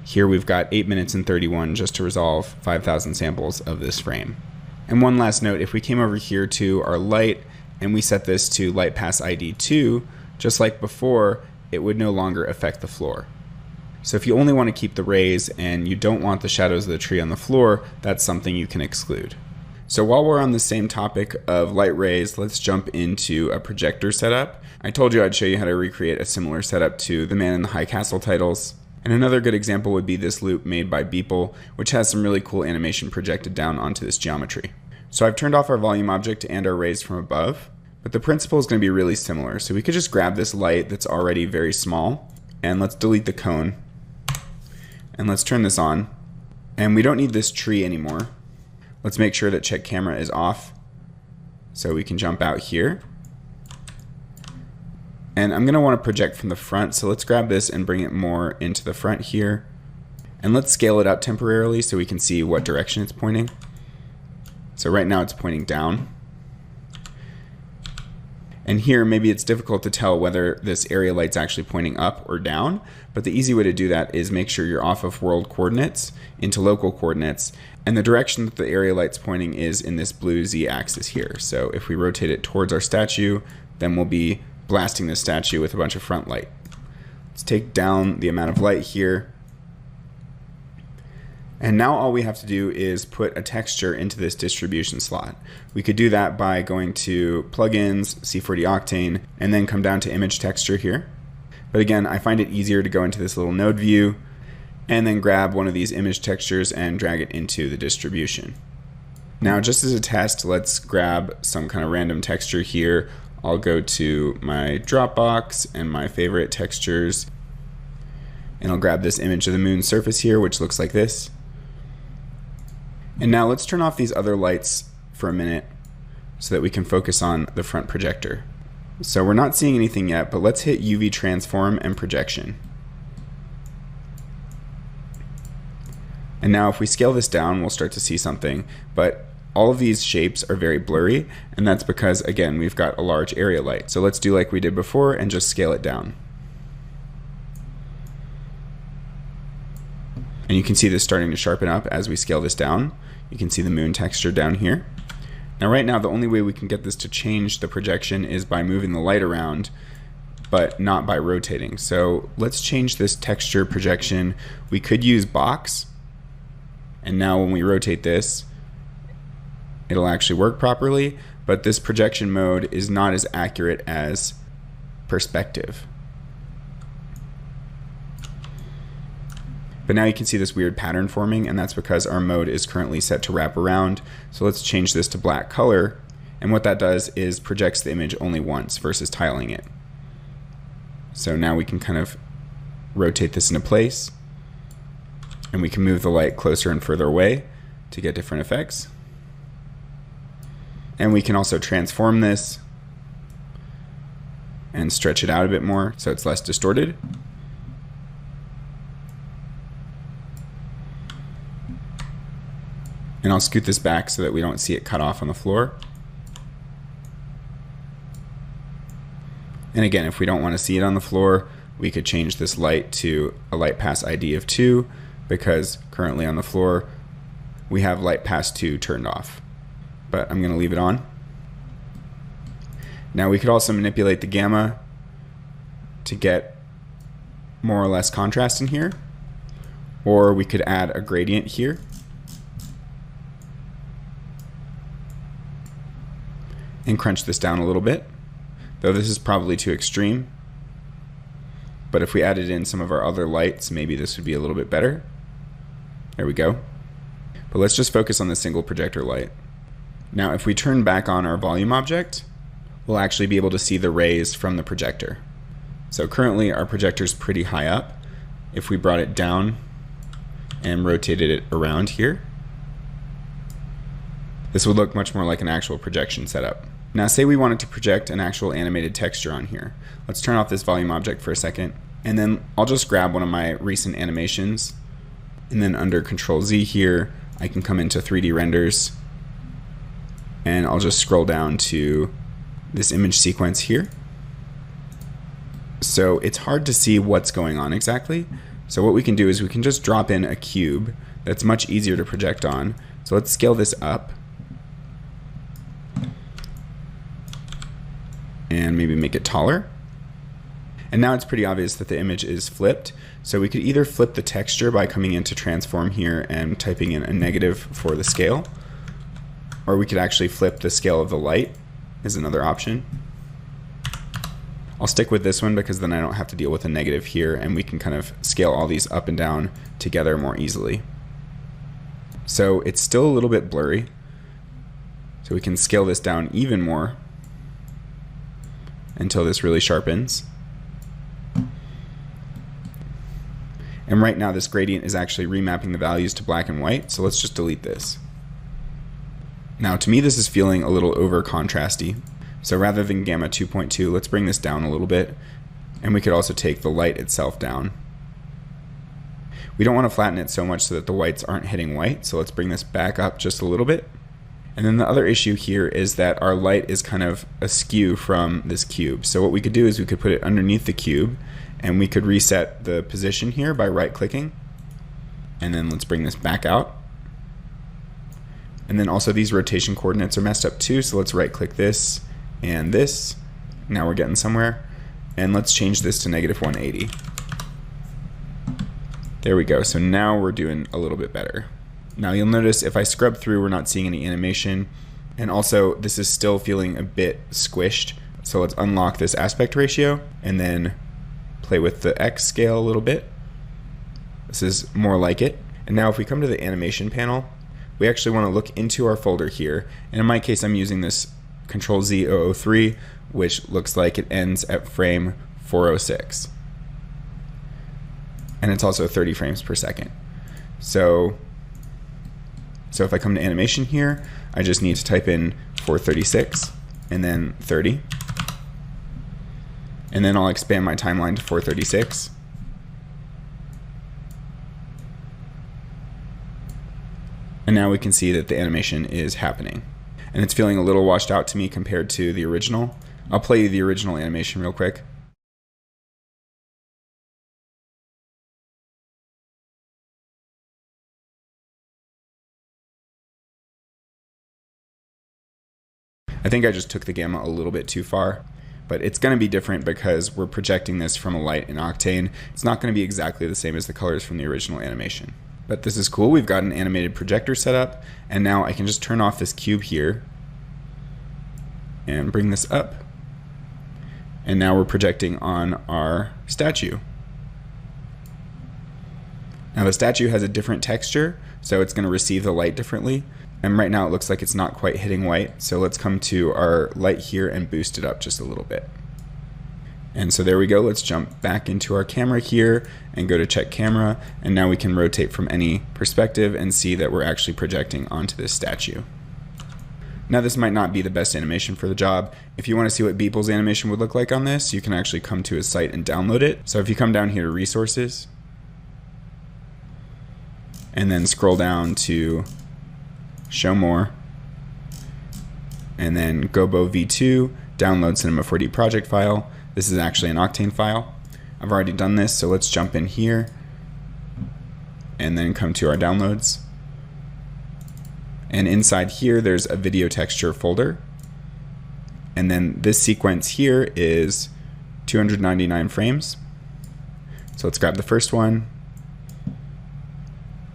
Here we've got 8 minutes and 31 just to resolve 5,000 samples of this frame. And one last note, if we came over here to our light and we set this to light pass ID 2, just like before, it would no longer affect the floor. So if you only want to keep the rays and you don't want the shadows of the tree on the floor, that's something you can exclude. So while we're on the same topic of light rays, let's jump into a projector setup. I told you I'd show you how to recreate a similar setup to the Man in the High Castle titles. And another good example would be this loop made by Beeple, which has some really cool animation projected down onto this geometry. So I've turned off our volume object and our rays from above, but the principle is going to be really similar. So we could just grab this light that's already very small, and let's delete the cone, and let's turn this on. And we don't need this tree anymore. Let's make sure that check camera is off so we can jump out here. And I'm going to want to project from the front, so let's grab this and bring it more into the front here. And let's scale it up temporarily so we can see what direction it's pointing. So right now it's pointing down. And here maybe it's difficult to tell whether this area light's actually pointing up or down, but the easy way to do that is make sure you're off of world coordinates into local coordinates, and the direction that the area light's pointing is in this blue z-axis here. So if we rotate it towards our statue, then we'll be blasting this statue with a bunch of front light. Let's take down the amount of light here. And now all we have to do is put a texture into this distribution slot. We could do that by going to Plugins, C4Octane, and then come down to Image Texture here. But again, I find it easier to go into this little node view and then grab one of these image textures and drag it into the distribution. Now, just as a test, let's grab some kind of random texture here. I'll go to my Dropbox and my favorite textures, and I'll grab this image of the moon surface here, which looks like this. And now let's turn off these other lights for a minute so that we can focus on the front projector. So we're not seeing anything yet, but let's hit UV transform and projection. And now if we scale this down, we'll start to see something, but all of these shapes are very blurry, and that's because, again, we've got a large area light. So let's do like we did before and just scale it down. And you can see this starting to sharpen up as we scale this down. You can see the moon texture down here. Now right now, the only way we can get this to change the projection is by moving the light around, but not by rotating. So let's change this texture projection. We could use box, and now when we rotate this, it'll actually work properly, but this projection mode is not as accurate as perspective. But now you can see this weird pattern forming, and that's because our mode is currently set to wrap around. So let's change this to black color, and what that does is projects the image only once versus tiling it. So now we can kind of rotate this into place, and we can move the light closer and further away to get different effects. And we can also transform this and stretch it out a bit more so it's less distorted. And I'll scoot this back so that we don't see it cut off on the floor. And again, if we don't want to see it on the floor, we could change this light to a light pass ID of 2, because currently on the floor we have light pass 2 turned off. but I'm going to leave it on. Now we could also manipulate the gamma to get more or less contrast in here, or we could add a gradient here. And crunch this down a little bit, though this is probably too extreme. But if we added in some of our other lights, maybe this would be a little bit better. There we go. But let's just focus on the single projector light. Now if we turn back on our volume object, we'll actually be able to see the rays from the projector. So currently our projector is pretty high up. If we brought it down and rotated it around here, this would look much more like an actual projection setup. Now say we wanted to project an actual animated texture on here. Let's turn off this volume object for a second, and then I'll just grab one of my recent animations, and then under Control Z here, I can come into 3D renders, and I'll just scroll down to this image sequence here. So it's hard to see what's going on exactly. So what we can do is we can just drop in a cube that's much easier to project on. So let's scale this up and maybe make it taller. And now it's pretty obvious that the image is flipped. So we could either flip the texture by coming into transform here and typing in a negative for the scale, or we could actually flip the scale of the light is another option. I'll stick with this one because then I don't have to deal with a negative here, and we can kind of scale all these up and down together more easily. So it's still a little bit blurry, so we can scale this down even more until this really sharpens. And right now this gradient is actually remapping the values to black and white, so let's just delete this. Now to me this is feeling a little over contrasty. So rather than gamma 2.2, let's bring this down a little bit, and we could also take the light itself down. We don't want to flatten it so much so that the whites aren't hitting white, so let's bring this back up just a little bit. And then the other issue here is that our light is kind of askew from this cube. So what we could do is we could put it underneath the cube, and we could reset the position here by right-clicking. And then let's bring this back out. And then also these rotation coordinates are messed up too, so let's right-click this and this. Now we're getting somewhere. And let's change this to -180. There we go. So now we're doing a little bit better. Now you'll notice if I scrub through, we're not seeing any animation. And also this is still feeling a bit squished. So let's unlock this aspect ratio and then play with the X scale a little bit. This is more like it. And now if we come to the animation panel, we actually want to look into our folder here. And in my case, I'm using this Control Z 003, which looks like it ends at frame 406. And it's also 30 frames per second. So if I come to animation here, I just need to type in 436 and then 30. And then I'll expand my timeline to 436. And now we can see that the animation is happening. And it's feeling a little washed out to me compared to the original. I'll play you the original animation real quick. I think I just took the gamma a little bit too far, but it's going to be different because we're projecting this from a light in Octane. It's not going to be exactly the same as the colors from the original animation. But this is cool. We've got an animated projector set up, and now I can just turn off this cube here and bring this up. And now we're projecting on our statue. Now the statue has a different texture, so it's going to receive the light differently. And right now it looks like it's not quite hitting white, so let's come to our light here and boost it up just a little bit. And so there we go. Let's jump back into our camera here and go to check camera, and now we can rotate from any perspective and see that we're actually projecting onto this statue. Now this might not be the best animation for the job. If you want to see what Beeple's animation would look like on this, you can actually come to his site and download it. So if you come down here to resources and then scroll down to show more, and then Gobo V2, download Cinema 4D project file. This is actually an Octane file. I've already done this, so let's jump in here and then come to our downloads. And inside here, there's a video texture folder. And then this sequence here is 299 frames. So let's grab the first one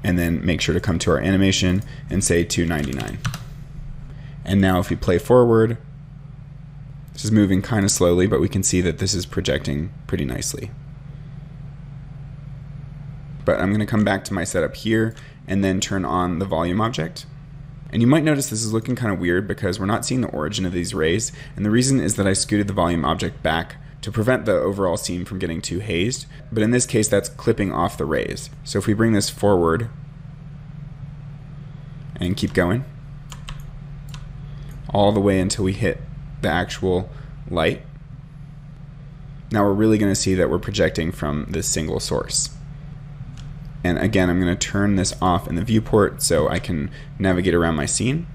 and then make sure to come to our animation and say 299. And now if we play forward, this is moving kind of slowly, but we can see that this is projecting pretty nicely. But I'm going to come back to my setup here and then turn on the volume object. And you might notice this is looking kind of weird because we're not seeing the origin of these rays. And the reason is that I scooted the volume object back to prevent the overall scene from getting too hazed. But in this case, that's clipping off the rays. So if we bring this forward and keep going all the way until we hit the actual light, now we're really going to see that we're projecting from this single source. And again, I'm going to turn this off in the viewport so I can navigate around my scene.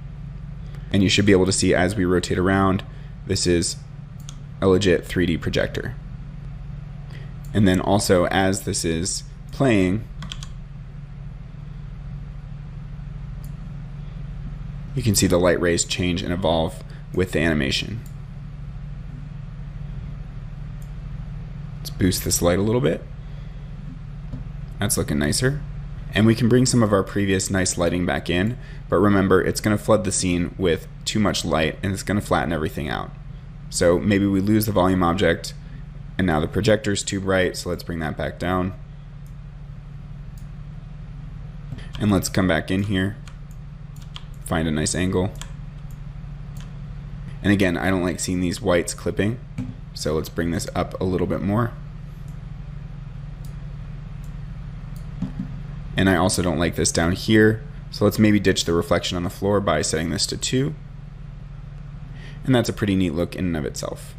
And you should be able to see as we rotate around, this is a legit 3D projector. And then also as this is playing, you can see the light rays change and evolve with the animation. Let's boost this light a little bit. That's looking nicer. And we can bring some of our previous nice lighting back in, but remember, it's going to flood the scene with too much light and it's going to flatten everything out. So maybe we lose the volume object and now the projector's too bright, so let's bring that back down. And let's come back in here, find a nice angle. And again, I don't like seeing these whites clipping, so let's bring this up a little bit more. And I also don't like this down here, so let's maybe ditch the reflection on the floor by setting this to 2. And that's a pretty neat look in and of itself.